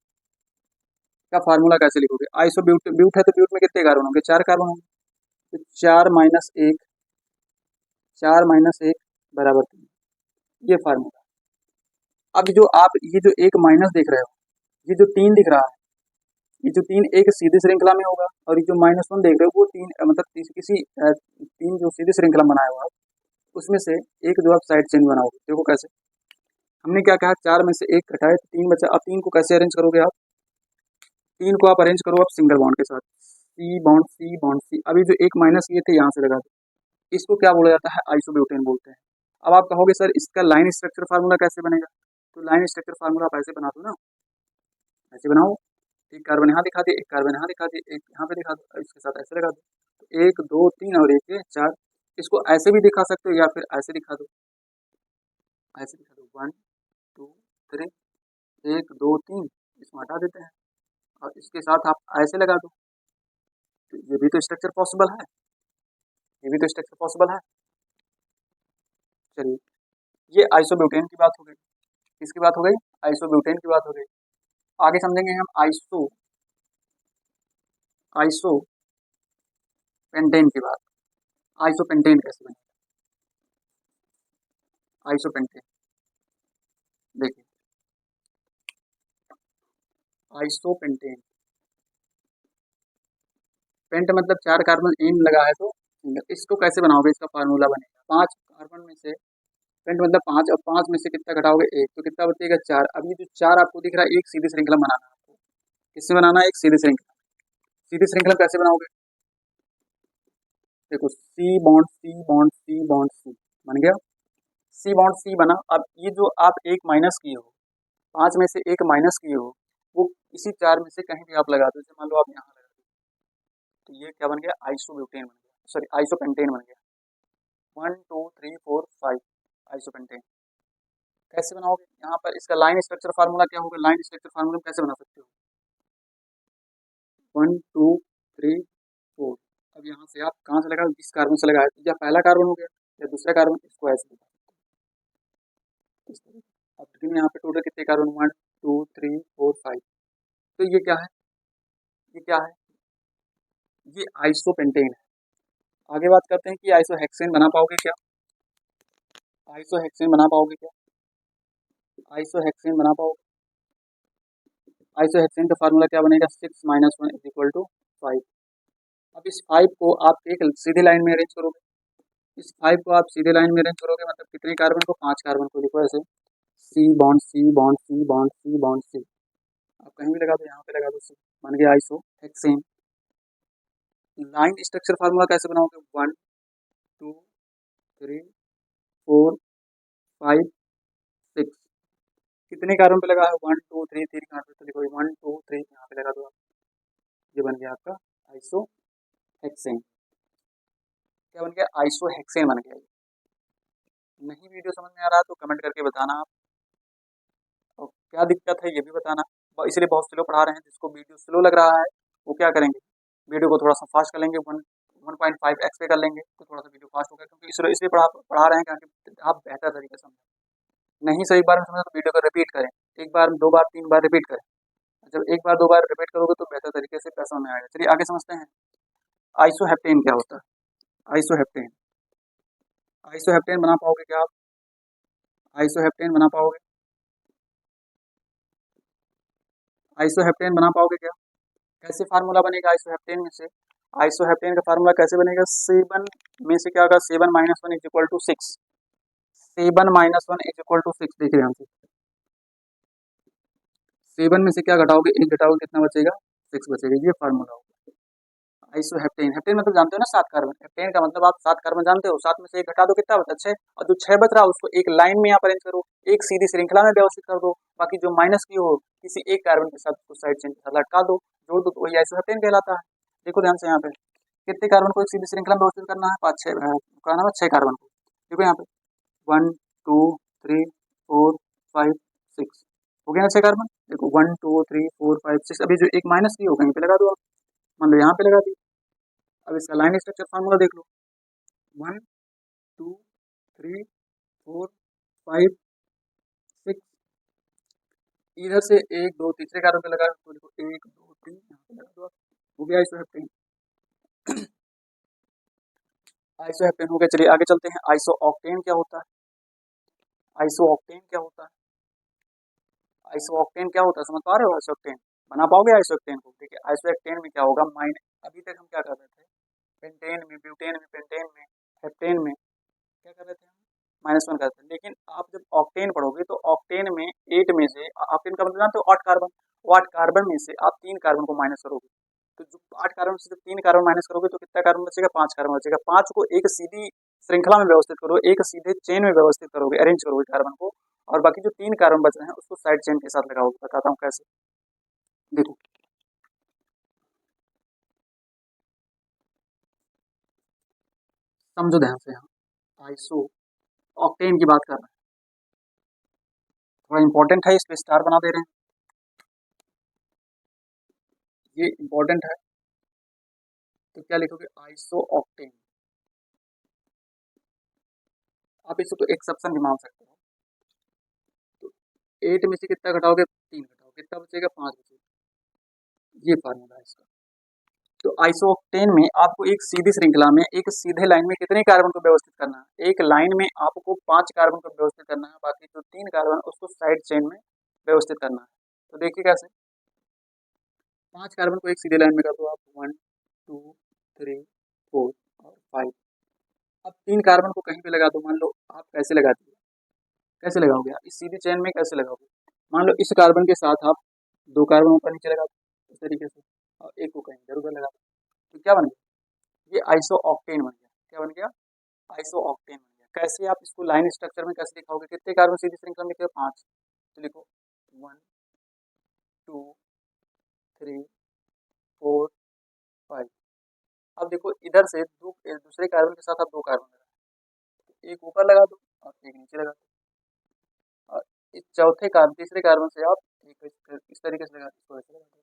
का फार्मूला कैसे लिखोगे? आइसो ब्यूट ब्यूट है तो ब्यूट में कितने कार्बन होंगे? 4 कार्बन होंगे। तो 4 माइनस 1, 4 माइनस 1 बराबर 3, ये फार्मूला। अब जो आप ये जो एक माइनस देख रहे हो, ये जो 3 दिख रहा है, ये जो 3 एक सीधी श्रृंखला में होगा, और ये जो -1 देख रहे हो वो 3 मतलब किसी 3 जो सीधी श्रृंखला बनाया हुआ उसमें से एक जो आप साइड चेन बनाओगे। देखो कैसे, हमने क्या कहा 4 में से 1 घटाए तो 3 बचा। अब 3 को कैसे अरेंज करोगे आप? 3 को आप अरेंज करो आप सिंगल बॉन्ड के साथ, सी बॉन्ड सी बॉन्ड सी। अभी जो एक माइनस किए थे यहाँ से लगा दो, इसको क्या बोला जाता है? आइसोब्यूटेन बोलते हैं। अब आप कहोगे सर इसका लाइन स्ट्रक्चर फार्मूला कैसे बनेगा? तो लाइन स्ट्रक्चर फार्मूला आप ऐसे बना दो ना, ऐसे बनाओ, एक कार्बन यहाँ दिखा दिए, एक कार्बन यहाँ दिखा दिए, एक यहाँ पे दिखा दो, और इसके साथ ऐसे लगा दो। तो 1 2 3 और 1 4। इसको ऐसे भी दिखा सकते हो या फिर ऐसे दिखा दो, ऐसे दिखा दो 1 2 3, 1 2 3, इसको हटा देते हैं और इसके साथ आप ऐसे लगा दो। तो ये भी तो स्ट्रक्चर पॉसिबल है, ये भी तो स्ट्रक्चर पॉसिबल है। चलिए, ये आइसोब्यूटेन की बात हो गई। किसकी बात हो गई? आइसोब्यूटेन की बात हो गई। आगे समझेंगे हम आइसो, आइसो पेंटेन की बात। आइसो पेंटेन कैसे बनेगा? आइसो पेंटेन देखिए, आइसो पेंटेन, पेंट मतलब 4 कार्बन एन लगा है तो इसको कैसे बनाओगे? इसका फार्मूला बनेगा 5 कार्बन में से, पेंट मतलब 5 और 5 में से कितना घटाओगे? 1, तो कितना बचेगा? 4। अभी जो 4 आपको दिख रहा है एक सीधी श्रृंखला बनाना है आपको। किससे बनाना है? एक सीधी श्रृंखला। सीधी श्रृंखला कैसे बनाओगे? देखो C bond C bond C bond C बन गया, सी बॉन्ड सी बना। अब ये जो आप एक माइनस किए हो, 5 में से एक माइनस किए हो, वो इसी 4 में से कहीं भी आप लगा दो। जैसे मान लो आप यहाँ लगा दो, तो ये क्या बन गया? आइसोब्यूटेन बन गया, सॉरी आइसोपेंटेन बन गया। 1 2 3 4 5 आइसोपेंटेन। कैसे बनाओगे? यहाँ पर इसका लाइन स्ट्रक्चर फार्मूला क्या होगा? लाइन स्ट्रक्चर फार्मूला कैसे बना सकते हो? 1 2 3 4। अब यहाँ से आप कहाँ से लगाओ? इस कार्बन से लगाए, या पहला कार्बन हो गया या दूसरा कार्बन, इसको ऐसे लगा इस तरीके। अब देखिए यहाँ पे टोटल कितने कार्बन? 1 2 3 4 5। तो ये क्या है? ये क्या है? ये आइसोपेंटेन है। आगे बात करते हैं कि आइसोहेक्सेन बना पाओगे क्या? आइसोहेक्सेन बना पाओगे क्या? आइसोहेक्सेन बना पाओगे? आइसोहेक्सेन का फार्मूला क्या बनेगा? 6 - 1 = 5। अब इस 5 को आप एक सीधी लाइन में अरेंज करोगे। इस 5 को आप सीधे लाइन में अरेंज करोगे मतलब कितने कार्बन को? 5 कार्बन को। लिखो ऐसे, C bond C bond C bond C bond C. आप कहीं भी लगा दो, यहाँ पे लगा दो सी, बन गया आइसोहेक्सेन। लाइन स्ट्रक्चर फार्मूला कैसे बनाओगे? 1 2 3 4 5 6। कितने कार्बन पे लगा है? 1 2 3 3 कहाँ पे? तो लिखो 1 2 3 यहाँ पे लगा दो आप। ये बन गया आपका आइसोहेक्सेन। क्या बन गया? आइसोहेक्सेन बन गया। नहीं वीडियो समझ में आ रहा तो कमेंट करके बताना आप, और क्या दिक्कत है ये भी बताना। इसलिए बहुत स्लो पढ़ा रहे हैं, जिसको वीडियो स्लो लग रहा है वो क्या करेंगे, वीडियो को थोड़ा सा फास्ट कर लेंगे, 1.5x पे कर लेंगे तो थोड़ा सा वीडियो फास्ट होगा, क्योंकि इसलिए पढ़ा रहे हैं क्योंकि आप बेहतर तरीके से समझें। नहीं सही बार में समझे तो वीडियो को रिपीट करें, एक बार 2 बार 3 बार रिपीट करें। जब एक बार 2 बार रिपीट करोगे तो बेहतर तरीके से समझ में आएगा। चलिए आगे समझते हैं, आइसोहेप्टेन क्या होता है? आइसोहेप्टेन, आइसोहेप्टेन बना पाओगे क्या आप? आइसोहेप्टेन बना पाओगे? आइसोहेप्टेन बना पाओगे क्या? कैसे फार्मूला बनेगा आइसोहेप्टेन में से? आइसोहेप्टेन का फार्मूला कैसे बनेगा? 7 में से क्या होगा? 7 - 1 = 6। 7 - 1 = 6। देखिए ध्यान से, 7 में से क्या घटाओगे? 1 घटाओगे, कितना बचेगा? 6 बचेगा। ये फार्मूला होगा आइसोहेप्टेन। हेप्टेन मतलब जानते हो ना, 7 कार्बन। हेप्टेन का मतलब आप 7 कार्बन जानते हो, 7 में से 1 घटा दो, कितना बचा? 6। और जो 6 बच रहा है उसको एक लाइन में आप अरेंज करो, एक सीधी श्रृंखला में व्यवस्थित कर दो। बाकी जो माइनस की हो किसी एक कार्बन के साथ उसको साइड चेन के साथ लटका दो, जोड़ दो, तो वही आइसोहेप्टेन कहलाता है। देखो ध्यान से, यहाँ पे कितने कार्बन को एक सीधी श्रृंखला में व्यवस्थित करना है? 5 6 कहना है 6 कार्बन को। देखो यहाँ पे 1 2 3 4 5 6 हो गया ना 6 कार्बन। देखो 1 2 3 4 5 6। अभी जो एक माइनस की हो कहीं पे लगा दो आप, मान लो यहाँ पे लगा दी। अब इसका लाइन स्ट्रक्चर फार्मूला देख लो, 1 2 3 4 5 6। इधर से 1 2 तीसरे कार्बन पे लगा तो देखो 1 2 3 यहाँ पे लगा दो आप। हो गया आइसोहेप्टेन। आइसोहेप्टेन हो गया। चलिए आगे चलते हैं, आइसोऑक्टेन क्या होता है? आइसोऑक्टेन क्या होता है? आइसोऑक्टेन क्या होता है समझ पा रहे हो? आइसोऑक्टेन बना पाओगे आइसोऑक्टेन को? ठीक है, आइसोऑक्टेन में क्या होगा? अभी तक हम क्या कर रहे थे? पेंटेन में, ब्यूटेन में, पेंटेन में, हेप्टेन में क्या कर रहे थे हम? -1 करते हैं। लेकिन आप जब ऑक्टेन पढ़ोगे तो ऑक्टेन में 8 में से, ऑक्टेन का मतलब जानते हो? 8 कार्बन। वो 8 कार्बन में से आप 3 कार्बन को माइनस करोगे, तो जो 8 कार्बन से जब 3 कार्बन माइनस करोगे तो कितना कार्बन बचेगा? 5 कार्बन बचेगा। 5 को एक सीधी श्रृंखला में व्यवस्थित करो, एक सीधे चेन में व्यवस्थित करोगे, अरेंज करोगे कार्बन को, और बाकी जो 3 कार्बन बच रहे हैं उसको साइड चेन के साथ लगाओगे। बताता हूँ कैसे, देखो समझो ध्यान से। यहाँ आइसो ऑक्टेन की बात कर रहे हैं, थोड़ा इंपॉर्टेंट है, इस पे स्टार बना दे रहे हैं, ये इंपॉर्टेंट है। तो क्या लिखोगे? Iso octane. आप इसको तो एक्सेप्शन भी मान सकते हो। तो 8 में से कितना घटाओगे? 3 घटाओ, कितना बचेगा? 5 बचेगा। ये फार्मूला है इसका। तो आइसोऑक्टेन में आपको एक सीधी श्रृंखला में, एक सीधे लाइन में कितने कार्बन को व्यवस्थित करना है? एक लाइन में आपको 5 कार्बन को व्यवस्थित करना है, बाकी जो 3 कार्बन उसको साइड चेन में व्यवस्थित करना है। तो देखिए कैसे, 5 कार्बन को एक सीधे लाइन में कर दो आप, 1 2 3 4 और 5। अब 3 कार्बन को कहीं पे लगा दो, मान लो आप कैसे लगा दिए, कैसे लगाओगे आप? इस सीधी चेन में कैसे लगाओगे? मान लो इस कार्बन के साथ आप 2 कार्बन ऊपर नीचे लगा दो इस तरीके से, और एक को कहीं इधर उधर लगा दो, तो क्या बन गया? ये आइसोऑक्टेन बन गया। क्या बन गया? आइसोऑक्टेन बन गया। कैसे आप इसको लाइन स्ट्रक्चर में कैसे दिखाओगे? कितने कार्बन सीधी श्रृंखला में लिखे? 5। तो लिखो 1 2 3 4 5। अब देखो इधर से दूसरे कार्बन के साथ आप 2 कार्बन लगा, एक ऊपर लगा दो और एक नीचे लगा दो, और इस चौथे कार्बन, तीसरे कार्बन से आप एक इस तरीके से लगा दो, ऐसे लगा दो,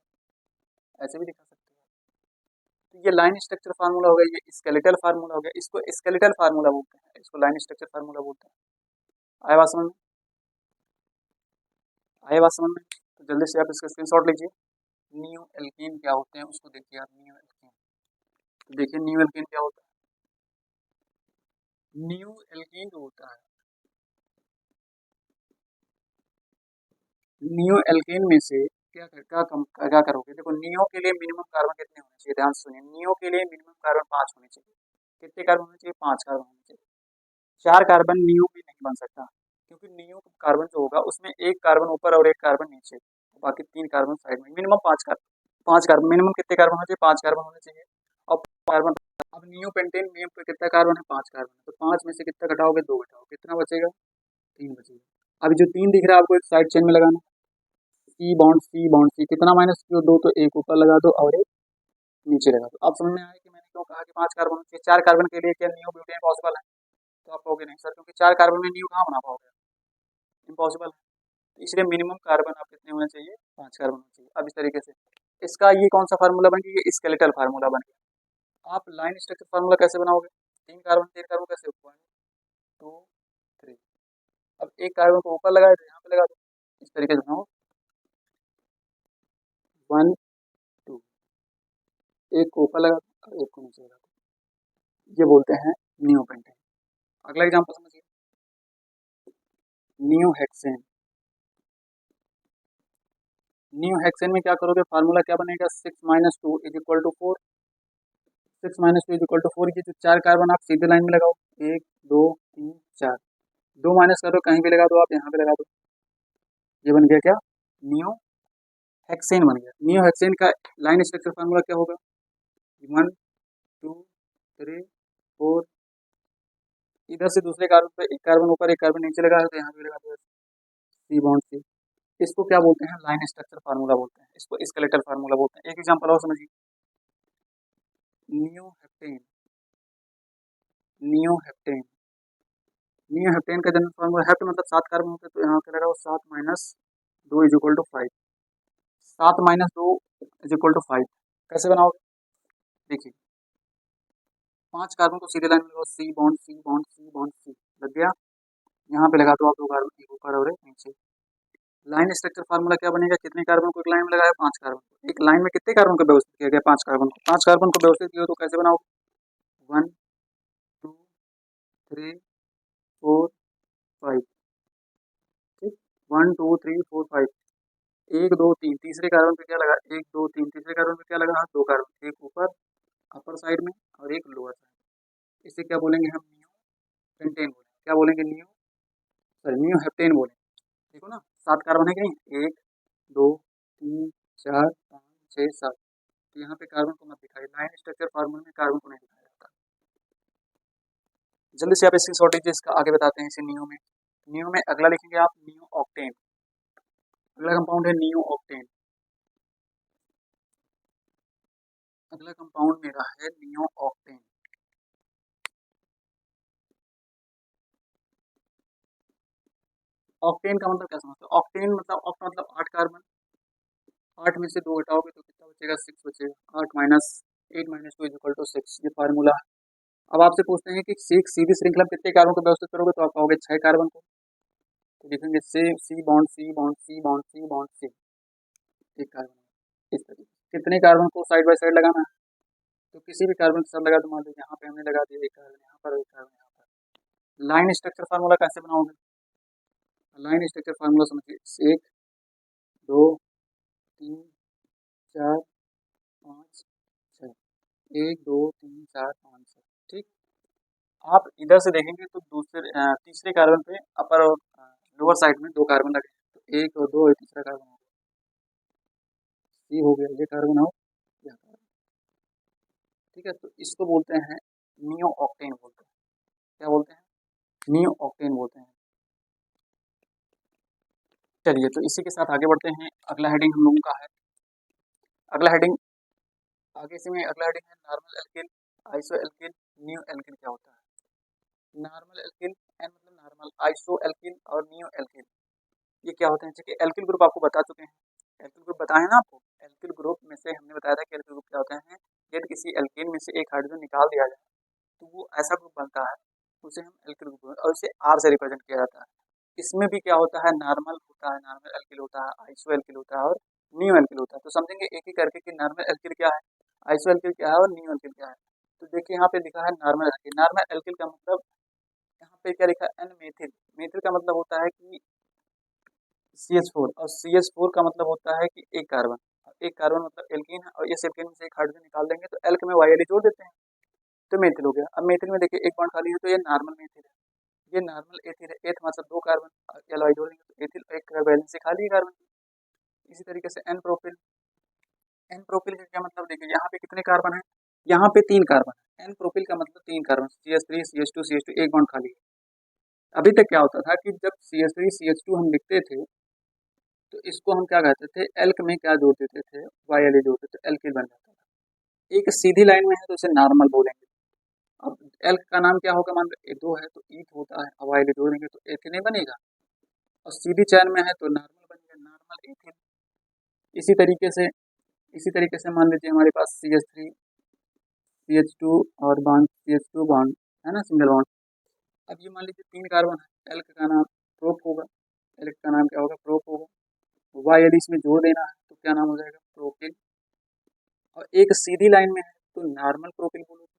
ऐसे भी दिखा सकते हो। तो ये लाइन स्ट्रक्चर फार्मूला हो गया, ये स्केलेटल फार्मूला हो गया, इसको स्केलेटल फार्मूला बोलते हैं, इसको लाइन स्ट्रक्चर फार्मूला बोलते हैं। आया बात समझ में? आया बात समझ में? तो जल्दी से आप इसका स्क्रीनशॉट लीजिए। न्यू एल्कीन क्या होते हैं उसको देखिए आप। न्यू एल्कीन, तो देखिए न्यू एल्कीन क्या होता है। नियो एल्कीन जो होता है, नियो एल्केन में से क्या करोगे, देखो नियो के लिए मिनिमम कार्बन कितने होने चाहिए, ध्यान से सुनिए, नियो के लिए मिनिमम कार्बन 5 होने चाहिए। कितने कार्बन होने चाहिए, 5 कार्बन होने चाहिए। 4 कार्बन नियो में नहीं बन सकता, क्योंकि नियो कार्बन जो होगा उसमें एक कार्बन ऊपर और एक कार्बन नीचे, बाकी 3 कार्बन साइड में, मिनिमम 5 कार्बन, 5 कार्बन मिनिमम कितने कार्बन होने चाहिए, 5 कार्बन होने चाहिए। और कार्बन, अब नियो पेंटेन में पे कितना कार्बन है, 5 कार्बन है, तो 5 में से कितना घटाओगे, 2 घटाओगे, कितना बचेगा, 3 बचेगा। अभी जो 3 दिख रहा है आपको एक साइड चेन में लगाना, सी बॉन्ड सी, कितना माइनस क्यों, 2, तो एक ऊपर लगा दो और एक नीचे लगा दो। अब समझ में आया कि मैंने क्यों कहा कि 5 कार्बन होने चाहिए। 4 कार्बन के लिए क्या नियो ब्यूटेन पॉसिबल है, तो आप कहोगे नहीं सर, क्योंकि 4 कार्बन में नियो कहाँ बना पाओगे, इम्पॉसिबल है। तो इसलिए मिनिमम कार्बन आप कितने होने चाहिए, 5 कार्बन होने चाहिए। अब इस तरीके से इसका ये कौन सा फार्मूला बन गया, ये स्केलेटल फार्मूला बन गया। आप लाइन स्ट्रक्चर फार्मूला कैसे बनाओगे, 3 कार्बन कैसे, 1, 2, 3। अब एक कार्बन को ऊपर लगाए तो यहाँ पे लगा दो, इस तरीके से बनाओ, 1, 2, एक को ऊपर लगा दो और एक को नीचे लगा दो, ये बोलते हैं नियो पेंटेन। अगला एग्जांपल समझिए, नियो हेक्सेन। नियो हेक्सेन में क्या करोगे, फार्मूला क्या बनेगा, 6 - 2 is equal to 4। 6 - 2 is equal to 4, ये जो 4 कार्बन आप सीधे लाइन में लगाओ, 1, 2, 3, 4, 2 माइनस करो कहीं भी लगा दो, आप यहाँ पे लगा दो, ये बन गया क्या, नियो हेक्सेन बन गया। नियो हेक्सेन का लाइन स्ट्रक्चर फार्मूला क्या होगा, 1, 2, 3, 4, इधर से दूसरे कार्बन पे एक कार्बन ऊपर एक कार्बन नीचे लगा है तो यहाँ पे लगा दो, सी बॉन्ड सी। इसको क्या बोलते हैं, लाइन स्ट्रक्चर फार्मूला बोलते हैं, इसको स्केलेटल फार्मूला बोलते हैं। एक एग्जांपल और समझिए, neo heptane. Neo heptane, neo heptane का जनरल फार्मूला, हेप्ट मतलब 7 कार्बन होते हैं, तो यहाँ पे लगाओ 7 - 2 is equal to 5। 7 - 2 is equal to 5 कैसे बनाओगे, देखिए 5 कार्बन को सीधे लाइन में लगाओ, C bond C bond C bond C, लग गया। यहाँ पे लगा दो आप 2 कार्बन, एक ऊपर और एक नीचे। लाइन स्ट्रक्चर फार्मूला क्या बनेगा, कितने कार्बन को एक लाइन में लगाया, 5 कार्बन को। एक लाइन में कितने कार्बन को व्यवस्थित किया गया, 5 कार्बन को। 5 कार्बन को व्यवस्थित किया तो कैसे बनाओगे, 1, 2, 3, 4, 5, ठीक, 1, 2, 3, 4, 5, 1, 2, 3, तीसरे कार्बन पे क्या लगा, 1, 2, 3, तीसरे कार्बन पे क्या लगा, 2 कार्बन, एक ऊपर अपर साइड में और एक लोअर साइड। इसे क्या बोलेंगे हम, नियो पेंटेन बोलेंगे। क्या बोलेंगे, नियो, सॉरी नियो हेप्टेन बोलेंगे। देखो ना 7 कार्बन है कि नहीं, 1, 2, 3, 4, 5, 6, 7, तो यहाँ पे कार्बन को मत दिखाइए, लाइन स्ट्रक्चर फार्मूला में कार्बन को नहीं दिखाया जाता। जल्दी से आप इसकी शॉर्टेज इसका आगे बताते हैं इसे नियो में। नियो में अगला लिखेंगे आप, नियो ऑक्टेन। अगला कंपाउंड है नियो ऑक्टेन। अगला कंपाउंड मेरा है नियो ऑक्टेन। ऑक्टेन का मतलब क्या समझते हो, ऑक्टेन मतलब ऑक्ट मतलब 8 कार्बन, 8 में से 2 घटाओगे तो कितना बचेगा, 6 बचेगा। 8 माइनस 8 - 2 इज इक्वल टू 6, ये फार्मूला है। अब आपसे पूछते हैं कि सीधी श्रृंखला में कितने कार्बन को व्यवस्थित करोगे, तो आप कहोगे 6 कार्बन को, तो लिखेंगे C bond C bond C bond C bond C, एक कार्बन। इस तरीके से कितने कार्बन को साइड बाय साइड लगाना है, तो किसी भी कार्बन के साथ लगा दो, मान लीजिए यहाँ पे हमने लगा दिया एक कार्बन यहाँ पर, एक कार्बन यहाँ पर। लाइन स्ट्रक्चर फार्मूला कैसे बनाओगे, लाइन स्ट्रक्चर फार्मूला समझिए, 1, 2, 3, 4, 5, 6, 1, 2, 3, 4, 5, 6, ठीक। आप इधर से देखेंगे तो तीसरे कार्बन पे अपर और लोअर साइड में 2 कार्बन लगे, तो 1 और 2 और तीसरा कार्बन हो गया, सी हो गया, ये कार्बन हो, यह कार्बन, ठीक है। तो इसको बोलते हैं नियो ऑक्टेन बोलते हैं। क्या बोलते हैं, नियो ऑक्टेन बोलते हैं। चलिए तो इसी के साथ आगे बढ़ते हैं। अगला हेडिंग हम लोगों का है, अगला हेडिंग आगे से में अगला हेडिंग है normal alkyl, iso alkyl, neo alkyl. क्या होता है नॉर्मल एल्किल, एन मतलब नॉर्मल, आइसो एल्किल और नियो एल्किल, ये क्या होते हैं। चलिए एल्किल ग्रुप आपको बता चुके हैं, एल्किल ग्रुप बताए हैं ना आपको। एल्किल ग्रुप में से हमने बताया था कि एल्किल ग्रुप क्या होते हैं, यदि किसी एल्केन में से एक हाइड्रोजन निकाल दिया जाए तो वो ऐसा ग्रुप बनता है, उसे हम एल्किल ग्रुप, और इसे आर से रिप्रेजेंट किया जाता है। इसमें भी क्या होता है, नॉर्मल होता है, नॉर्मल एल्किल होता है, आइसो एल्किल होता है और नियो एल्किल होता है। तो समझेंगे एक ही करके कि नॉर्मल एल्किल क्या है, आइसो एल्किल क्या है और नियो एल्किल क्या है। तो देखिए यहाँ पे लिखा है नॉर्मल एल्किल। नॉर्मल एल्किल का मतलब यहाँ पे क्या लिखा है, एन मेथिल। मेथिल का मतलब होता है कि CH4, और CH4 का मतलब होता है कि एक कार्बन, एक कार्बन मतलब एल्कीन है, और इस एल्कीन में से एक हाइड्रोजन निकाल देंगे तो एल्क में YL जोड़ देते हैं तो मेथिल हो गया। अब मेथिल में देखिए एक बॉन्ड खाली है तो ये नॉर्मल मेथिल है, ये नॉर्मल एथिल है। एथ मतलब दो कार्बन, एल जोड़ेंगे तो एथिल, एक बैलेंस से खाली है कार्बन। इसी तरीके से एन प्रोपिल। एन प्रोपिल का क्या मतलब, देखिए यहाँ पे कितने कार्बन है, यहाँ पे तीन कार्बन है। एन प्रोपिल का मतलब तीन कार्बन, CH3 CH2 CH2, एक बॉन्ड खाली है। अभी तक क्या होता था कि जब CH3 CH2 हम लिखते थे तो इसको हम क्या कहते थे, एल्क में क्या जोड़ देते थे, YL जोड़ते थे, एल्किल बन जाता था। एक सीधी लाइन में है तो इसे नॉर्मल बोलेंगे। अब एल्क का नाम क्या होगा, मान लो दो है तो ईथ होता है, अब YL जोड़ेंगे तो एथिन बनेगा, और सीधी चैन में है तो नॉर्मल बनेगा, नॉर्मल एथिन। इसी तरीके से मान लीजिए हमारे पास CH3 CH2 और बॉन्ड CH2 बॉन्ड है ना, सिंगल बॉन्ड। अब ये मान लीजिए तीन कार्बन है, एल्क का नाम प्रोप होगा, एल्क का नाम क्या होगा, प्रोप होगा। YL इसमें जोड़ देना है तो क्या नाम हो जाएगा, प्रोपिल। और एक सीधी लाइन में है तो नॉर्मल प्रोपिल बोलोगे।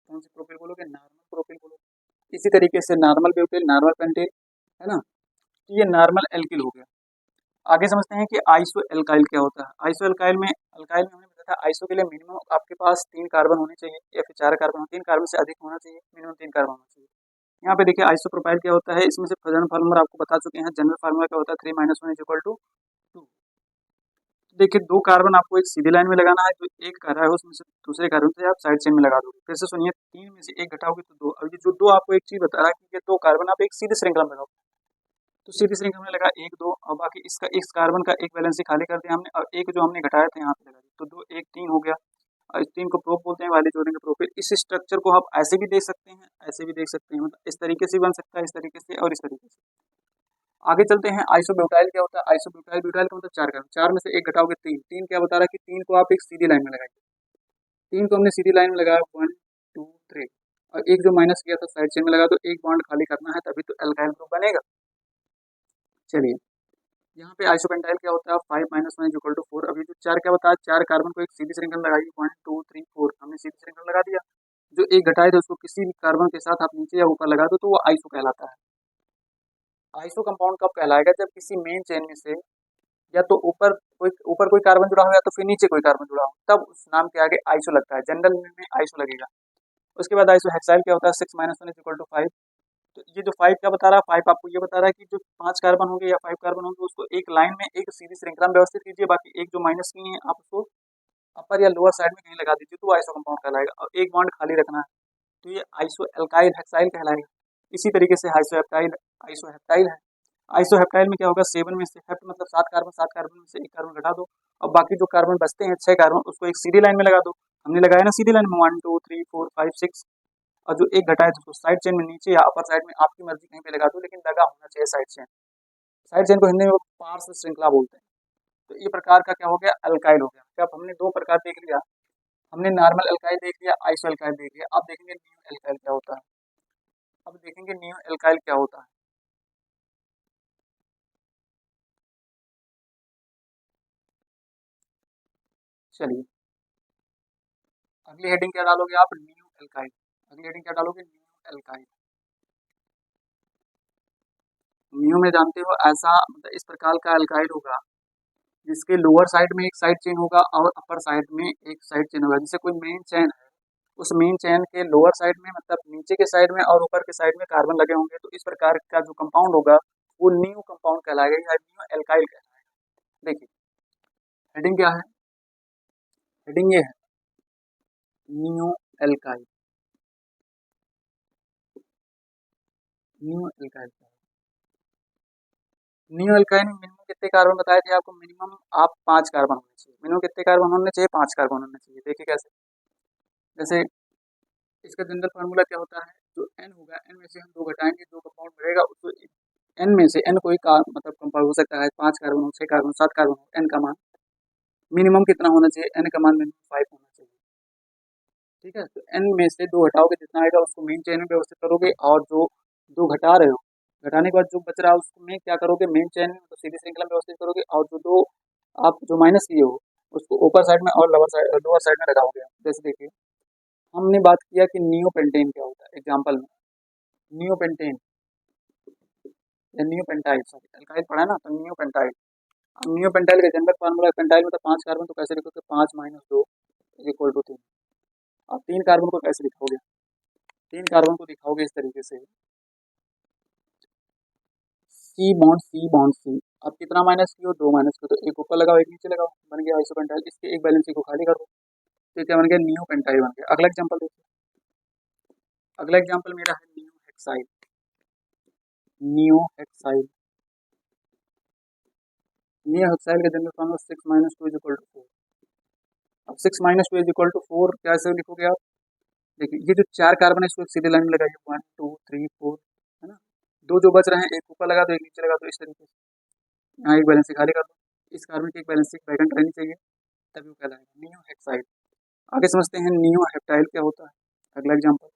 कौन सी प्रोपिल बोलोगे, नॉर्मल प्रोपिल बोलोगे। इसी तरीके से नॉर्मल ब्यूटिल, नॉर्मल पेंटेन, है ना, तो ये नॉर्मल एल्किल हो गया। आगे समझते हैं कि आइसो एल्काइल क्या होता है। आइसो एल्काइल में हमने बताया था, आइसो के लिए मिनिमम आपके पास तीन कार्बन होने चाहिए या फिर चार कार्बन, तीन कार्बन से अधिक होना चाहिए, मिनिमम तीन कार्बन होना चाहिए। यहाँ पे देखिए आइसो प्रोपाइल क्या होता है, इसमें से जनरल फार्मूला आपको बता चुके हैं। जनरल फार्मूला क्या होता है, 3 - 1 = 2। देखिए दो कार्बन आपको एक सीधी लाइन में लगाना है, तो एक कर रहा है उसमें से दूसरे कार्बन से आप साइड चेन में लगा दोगे। फिर से सुनिए, तीन में से एक घटाओगे तो दो। अब ये जो दो आपको एक चीज बता रहा है कि ये दो कार्बन आप एक सीधी श्रृंखला में लगाओ, तो सीधी श्रृंखला में लगा एक दो, और बाकी इसका इस कार्बन का एक वैलेंसी खाली कर दिया हमने, और एक जो हमने घटाया था यहाँ पे लगा दिया, तो दो एक तीन हो गया। और इस तीन को प्रोप बोलते हैं, वाले जोड़ेंगे प्रोपिल। इस स्ट्रक्चर को आप ऐसे भी देख सकते हैं, ऐसे भी देख सकते हैं, मतलब इस तरीके से बन सकता है, इस तरीके से और इस तरीके से। आगे चलते हैं, आइसोब्यूटाइल क्या होता है। आइसोब्यूटाइल, ब्यूटाइल का मतलब चार कार्बन, चार में से एक घटाओगे तीन। तीन क्या बता रहा है कि तीन को आप एक सीधी लाइन में लगाइए, तीन को हमने सीधी लाइन में लगाया, 1 2 3, और एक जो माइनस किया था साइड चेन में लगा, तो एक बॉन्ड खाली करना है तभी तो एल्काइल ग्रुप बनेगा। चलिए यहाँ पे आइसोपेंटाइल क्या होता है, 5 - 1 = 4। अभी जो चार क्या बताया, चार कार्बन को एक सीधी श्रृंखला लगाइए, 1 2 3 4, हमने सीधी श्रृंखला लगा दिया। जो एक घटाए थे उसको किसी भी कार्बन के साथ आप नीचे या ऊपर लगा दो तो वो आइसो कहलाता है। आइसो कंपाउंड कब कहलाएगा, जब किसी मेन चेन में से या तो ऊपर कोई कार्बन जुड़ा हो या तो फिर नीचे कोई कार्बन जुड़ा हो, तब उस नाम के आगे आइसो लगता है, जनरल में आइसो लगेगा। उसके बाद आइसो हेक्साइल क्या होता है, 6 - 1 = 5। तो ये जो 5 क्या बता रहा है, 5 आपको ये बता रहा है कि जो 5 कार्बन होंगे या 5 कार्बन होंगे उसको एक लाइन में एक सीधी श्रृंखला में व्यवस्थित कीजिए, बाकी एक जो माइनस किए हैं आप उसको अपर या लोअर साइड में कहीं लगा दीजिए, तो वो आइसो कंपाउंड कहलाएगा, और एक बॉन्ड खाली रखना है तो ये आइसो एल्काइल हेक्साइल कहलाएगा। इसी तरीके से आइसो हेप्टाइल है। आइसो हेप्टाइल में क्या होगा, 7 में से हेप्ट मतलब 7 कार्बन, 7 कार्बन में से एक कार्बन घटा दो, और बाकी जो कार्बन बचते हैं 6 कार्बन उसको एक सीधी लाइन में लगा दो। हमने लगाया ना सीधी लाइन में, 1 2 3 4 5 6, और जो एक घटाए तो उसको साइड चेन में नीचे या अपर साइड में आपकी मर्जी कहीं पे लगा दो, लेकिन लगा होना चाहिए साइड चेन। साइड चेन को हिंदी में पार्श्व श्रृंखला बोलते हैं। तो ये प्रकार का क्या हो गया, अल्काइल हो गया। अब हमने दो प्रकार देख लिया, हमने नॉर्मल अल्काइल देख लिया, आइसो अल्काइल देख लिया। अब देखेंगे न्यू अल्काइल क्या होता है। अब देखेंगे न्यू अल्काइल क्या होता है। चलिए अगली हेडिंग क्या डालोगे आप, न्यू अल्काइल। अगली हेडिंग क्या डालोगे, न्यू अल्काइल। न्यू में जानते हो ऐसा मतलब इस प्रकार का अल्काइल होगा जिसके लोअर साइड में एक साइड चेन होगा और अपर साइड में एक साइड चेन होगा। जैसे कोई मेन चेन है, उस मेन चेन के लोअर साइड में मतलब नीचे के साइड में और ऊपर के साइड में कार्बन लगे होंगे, तो इस प्रकार का जो कंपाउंड होगा वो न्यू कंपाउंड कहलाएगा या न्यू एल्काइल कहलाएगा। देखिए हेडिंग क्या है, हेडिंग ये है new alkyl. New alkyl, new alkyl में मिनिमम कितने कार्बन बताए थे आपको, मिनिमम आप 5 कार्बन होने चाहिए। मिनिमम कितने कार्बन होने चाहिए, 5 कार्बन होने चाहिए। देखिए कैसे, जैसे इसका जनरल फार्मूला क्या होता है, जो एन होगा, एन में से हम दो घटाएंगे, दो कंपाउंड बढ़ेगा, उसको एन में से एन कोई का मतलब कंपाउंड हो सकता है, 5 कार्बन हो, 6 कार्बन, 7 कार्बन हो, एन का मान मिनिमम कितना होना चाहिए, एन का मान मिनिमम 5 होना चाहिए। ठीक है, तो एन में से दो घटाओगे, जितना आएगा उसको मेन चेन में व्यवस्थित करोगे, और जो दो घटा रहे हो, घटाने के बाद जो बच रहा है उसको में क्या करोगे, मेन चेन में मतलब सीधी श्रृंखला में व्यवस्थित करोगे, और जो दो आप जो माइनस किए हो उसको ऊपर साइड में और लोअर साइड में लगाओगे। जैसे देखिए हमने बात किया कि नियोपेंटेन क्या होता है एग्जाम्पल में, नियोपेंटेन या नियोपेंटाइल, सॉरी अल्काइल पढ़ा है ना, तो नियोपेंटाइल। अब नियोपेंटाइल का जनरल फार्मूला, पेंटाइल में तो 5 कार्बन, तो कैसे लिखोगे 5 माइनस 2 इक्वल टू 3। अब 3 कार्बन को कैसे लिखोगे, 3 कार्बन को दिखाओगे इस तरीके से, सी बॉन्ड सी। अब कितना माइनस की हो, 2 माइनस की, तो एक ऊपर लगाओ एक नीचे लगाओ, बन गया आइसोपेंटाइल। इसके एक बैलेंस को खाली कर दो, तो क्या बन गया, नियो पेंटाइल बन गया। अगला एग्जांपल देखिए, अगला एग्जांपल मेरा है neo hexyl. Neo hexyl, neo hexyl का general formula 6 minus 2 is equal to 4। अब 6 माइनस 2 इज इक्वल टू 4 कैसे लिखोगे आप, देखिए ये जो 4 कार्बन है इसको एक सीधी लाइन में लगाइए, 1 2 3 4, है ना। दो जो बच रहे हैं, एक ऊपर लगा दो एक नीचे लगा दो, इस तरीके से यहाँ एक बैलेंस खाली कर दो। इस कार्बन की एक बैलेंस वैकेंट रहनी चाहिए, तभी वो कहलाएगा नियो हेक्साइड। आगे समझते हैं नियो हेप्टाइल क्या होता है। अगला एग्जांपल,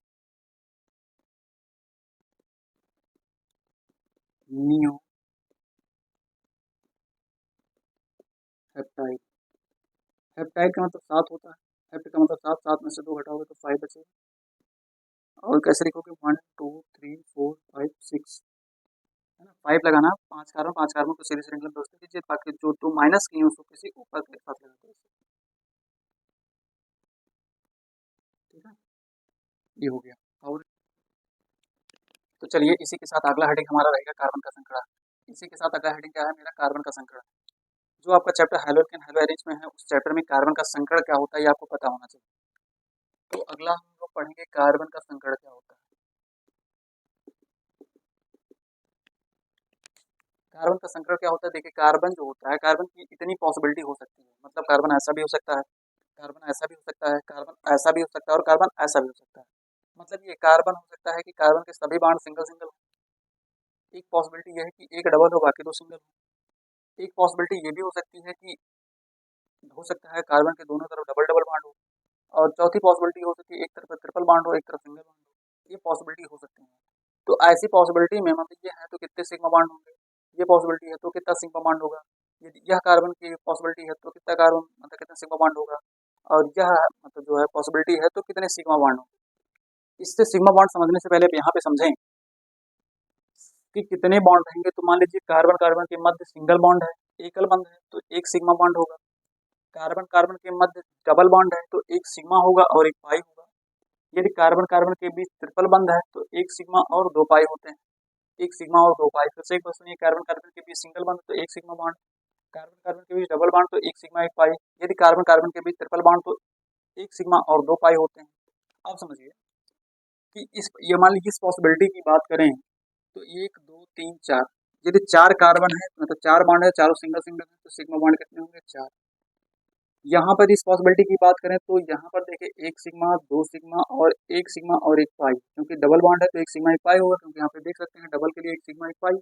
नियो हेप्टाइल। हेप्टाइल का मतलब 7 होता है, हेप्ट का मतलब 7, 7 में से 2 घटाओगे तो 5 बचेगा। और कैसे लिखोगे, 1 2 3 4 5 6, है ना। 5 लगाना, 5 कार्बन को सीधे श्रृंखला में व्यवस्थित कीजिए, ताकि जो 2 माइनस किए उसको किसी ऊपर के साथ लगा दो। ठीक है, ये हो गया। और तो चलिए इसी के साथ अगला हेडिंग हमारा रहेगा कार्बन का संकड़ा। इसी के साथ अगला हेडिंग क्या है मेरा, कार्बन का संकड़ा। जो आपका चैप्टर हैलोकेन हैलोएरिज में है, उस चैप्टर में कार्बन का संकड़ क्या होता है ये आपको पता होना चाहिए। तो अगला हम लोग पढ़ेंगे कार्बन का संकड़ क्या होता है। कार्बन का संकड़ क्या होता है, देखिए कार्बन जो होता है, कार्बन की इतनी पॉसिबिलिटी हो सकती है, मतलब कार्बन ऐसा भी हो सकता है, कार्बन ऐसा भी हो सकता है, कार्बन ऐसा भी हो सकता है, और कार्बन ऐसा भी हो सकता है। मतलब ये कार्बन हो सकता है कि कार्बन के सभी बॉन्ड सिंगल सिंगल हो। एक पॉसिबिलिटी ये है कि एक डबल हो बाकी 2 सिंगल हो। एक पॉसिबिलिटी ये भी हो सकती है कि हो सकता है कार्बन के दोनों तरफ डबल डबल बॉन्ड हो। और चौथी पॉसिबिलिटी हो सकती है एक तरफ ट्रिपल बॉन्ड हो, एक तरफ सिंगल बॉन्ड हो। ये पॉसिबिलिटी हो सकती है। तो ऐसी पॉसिबिलिटी में मतलब ये है तो कितने सिग्मा बॉन्ड होंगे, ये पॉसिबिलिटी है तो कितना सिग्मा बॉन्ड होगा। यदि यह कार्बन की पॉसिबिलिटी है तो कितना कार्बन मतलब कितना सिग्मा बॉन्ड होगा। और यह मतलब जो है पॉसिबिलिटी है तो कितने सिग्मा बॉन्ड होंगे। इससे सिग्मा बॉन्ड समझने से पहले आप यहाँ पे समझें कि कितने बॉन्ड रहेंगे। तो मान लीजिए कार्बन कार्बन के मध्य सिंगल बॉन्ड है, एकल बंध है, तो एक सिग्मा बॉन्ड होगा। कार्बन कार्बन के मध्य डबल बॉन्ड है तो एक सिग्मा होगा और एक पाई होगा। यदि कार्बन कार्बन के बीच ट्रिपल बंध है तो एक सिग्मा और 2 पाई होते हैं, एक सिग्मा और 2 पाई। फिर से एक बार सुनिए, कार्बन कार्बन के बीच सिंगल बॉन्ड तो एक सिग्मा बॉन्ड, कार्बन कार्बन के बीच डबल बॉन्ड तो एक सिग्मा एक पाई, यदि कार्बन कार्बन के बीच ट्रिपल बॉन्ड तो एक सिग्मा और 2 पाई होते हैं। अब समझिए कि इस ये मान लीजिए इस पॉसिबिलिटी की बात करें तो 1 2 3 4, यदि 4 कार्बन है मतलब 4 बॉन्ड है, चारों सिंगल सिंगल है, तो सिग्मा बॉन्ड कितने होंगे, 4। यहाँ पर इस पॉसिबिलिटी की बात करें तो यहाँ पर देखिए एक सिग्मा, 2 सिग्मा और एक सिग्मा और एक पाई, क्योंकि डबल बॉन्ड है तो एक सिग्मा एक पाई होगा, क्योंकि यहाँ पे देख सकते हैं डबल के लिए एक सिग्मा एक पाई।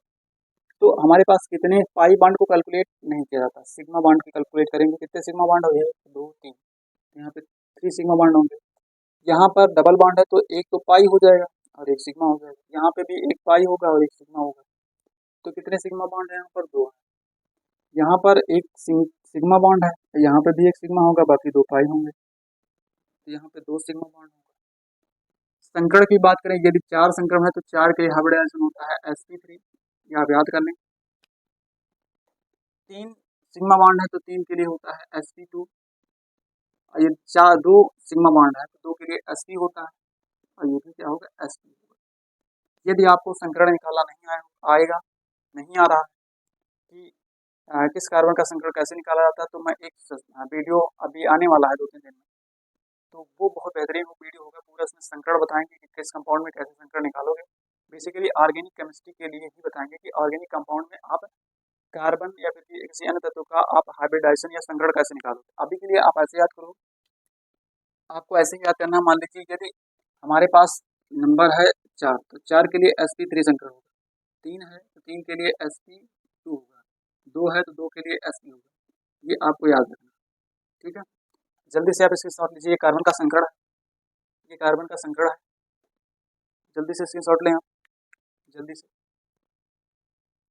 तो हमारे पास कितने पाई बॉन्ड को कैलकुलेट नहीं किया जाता, सिग्मा बॉन्ड को कैलकुलेट करेंगे। कितने सिग्मा बॉन्ड हो गए, 2 3, यहाँ पे 3 सिग्मा बॉन्ड होंगे। यहाँ पर डबल बॉन्ड है तो एक तो पाई हो जाएगा और एक सिग्मा हो जाएगा, यहाँ पे भी एक पाई होगा और एक सिग्मा होगा। तो कितने सिग्मा बॉन्ड है, यहाँ पर 2 है। यहाँ पर एक सिग्मा बॉन्ड है, यहाँ पे भी एक सिग्मा होगा, बाकी 2 पाई होंगे, तो यहाँ पे 2 सिग्मा बॉन्ड होगा। संकरण की बात करें, यदि 4 संकरण है तो 4 के हाइब्रिडाइजेशन होता है sp3, ये आप याद कर लें। 3 सिग्मा बॉन्ड है तो 3 के लिए होता है sp2, और ये 2 सिग्मा बॉन्ड है तो 2 के लिए sp होता है, और ये भी क्या होगा, sp होगा। यदि आपको संकरण निकालना नहीं आएगा, नहीं आ रहा है कि किस कार्बन का संकरण कैसे निकाला जाता है, तो मैं एक वीडियो अभी आने वाला है 2-3 दिन में, तो वो बहुत बेहतरीन वो वीडियो होगा, पूरा इसमें संकरण बताएंगे कि किस कंपाउंड में कैसे संकरण निकालोगे। बेसिकली ऑर्गेनिक केमिस्ट्री के लिए ही बताएंगे कि ऑर्गेनिक कंपाउंड में आप कार्बन या फिर किसी अन्य तत्व का आप हाइब्रिडाइजेशन या संकरण कैसे निकालोगे। अभी के लिए आप ऐसे याद करो, आपको ऐसे याद करना, मान लीजिए यदि हमारे पास नंबर है 4, तो 4 के लिए sp3 संकरण होगा, 3 है तो 3 के लिए sp2 होगा, 2 है तो 2 के लिए sp होगा। ये आपको याद रखना, ठीक है। जल्दी से आप इसके शॉट लीजिए, ये कार्बन का संकरण है, ये कार्बन का संकरण है, जल्दी से स्क्रीन शॉट लें आप, जल्दी से।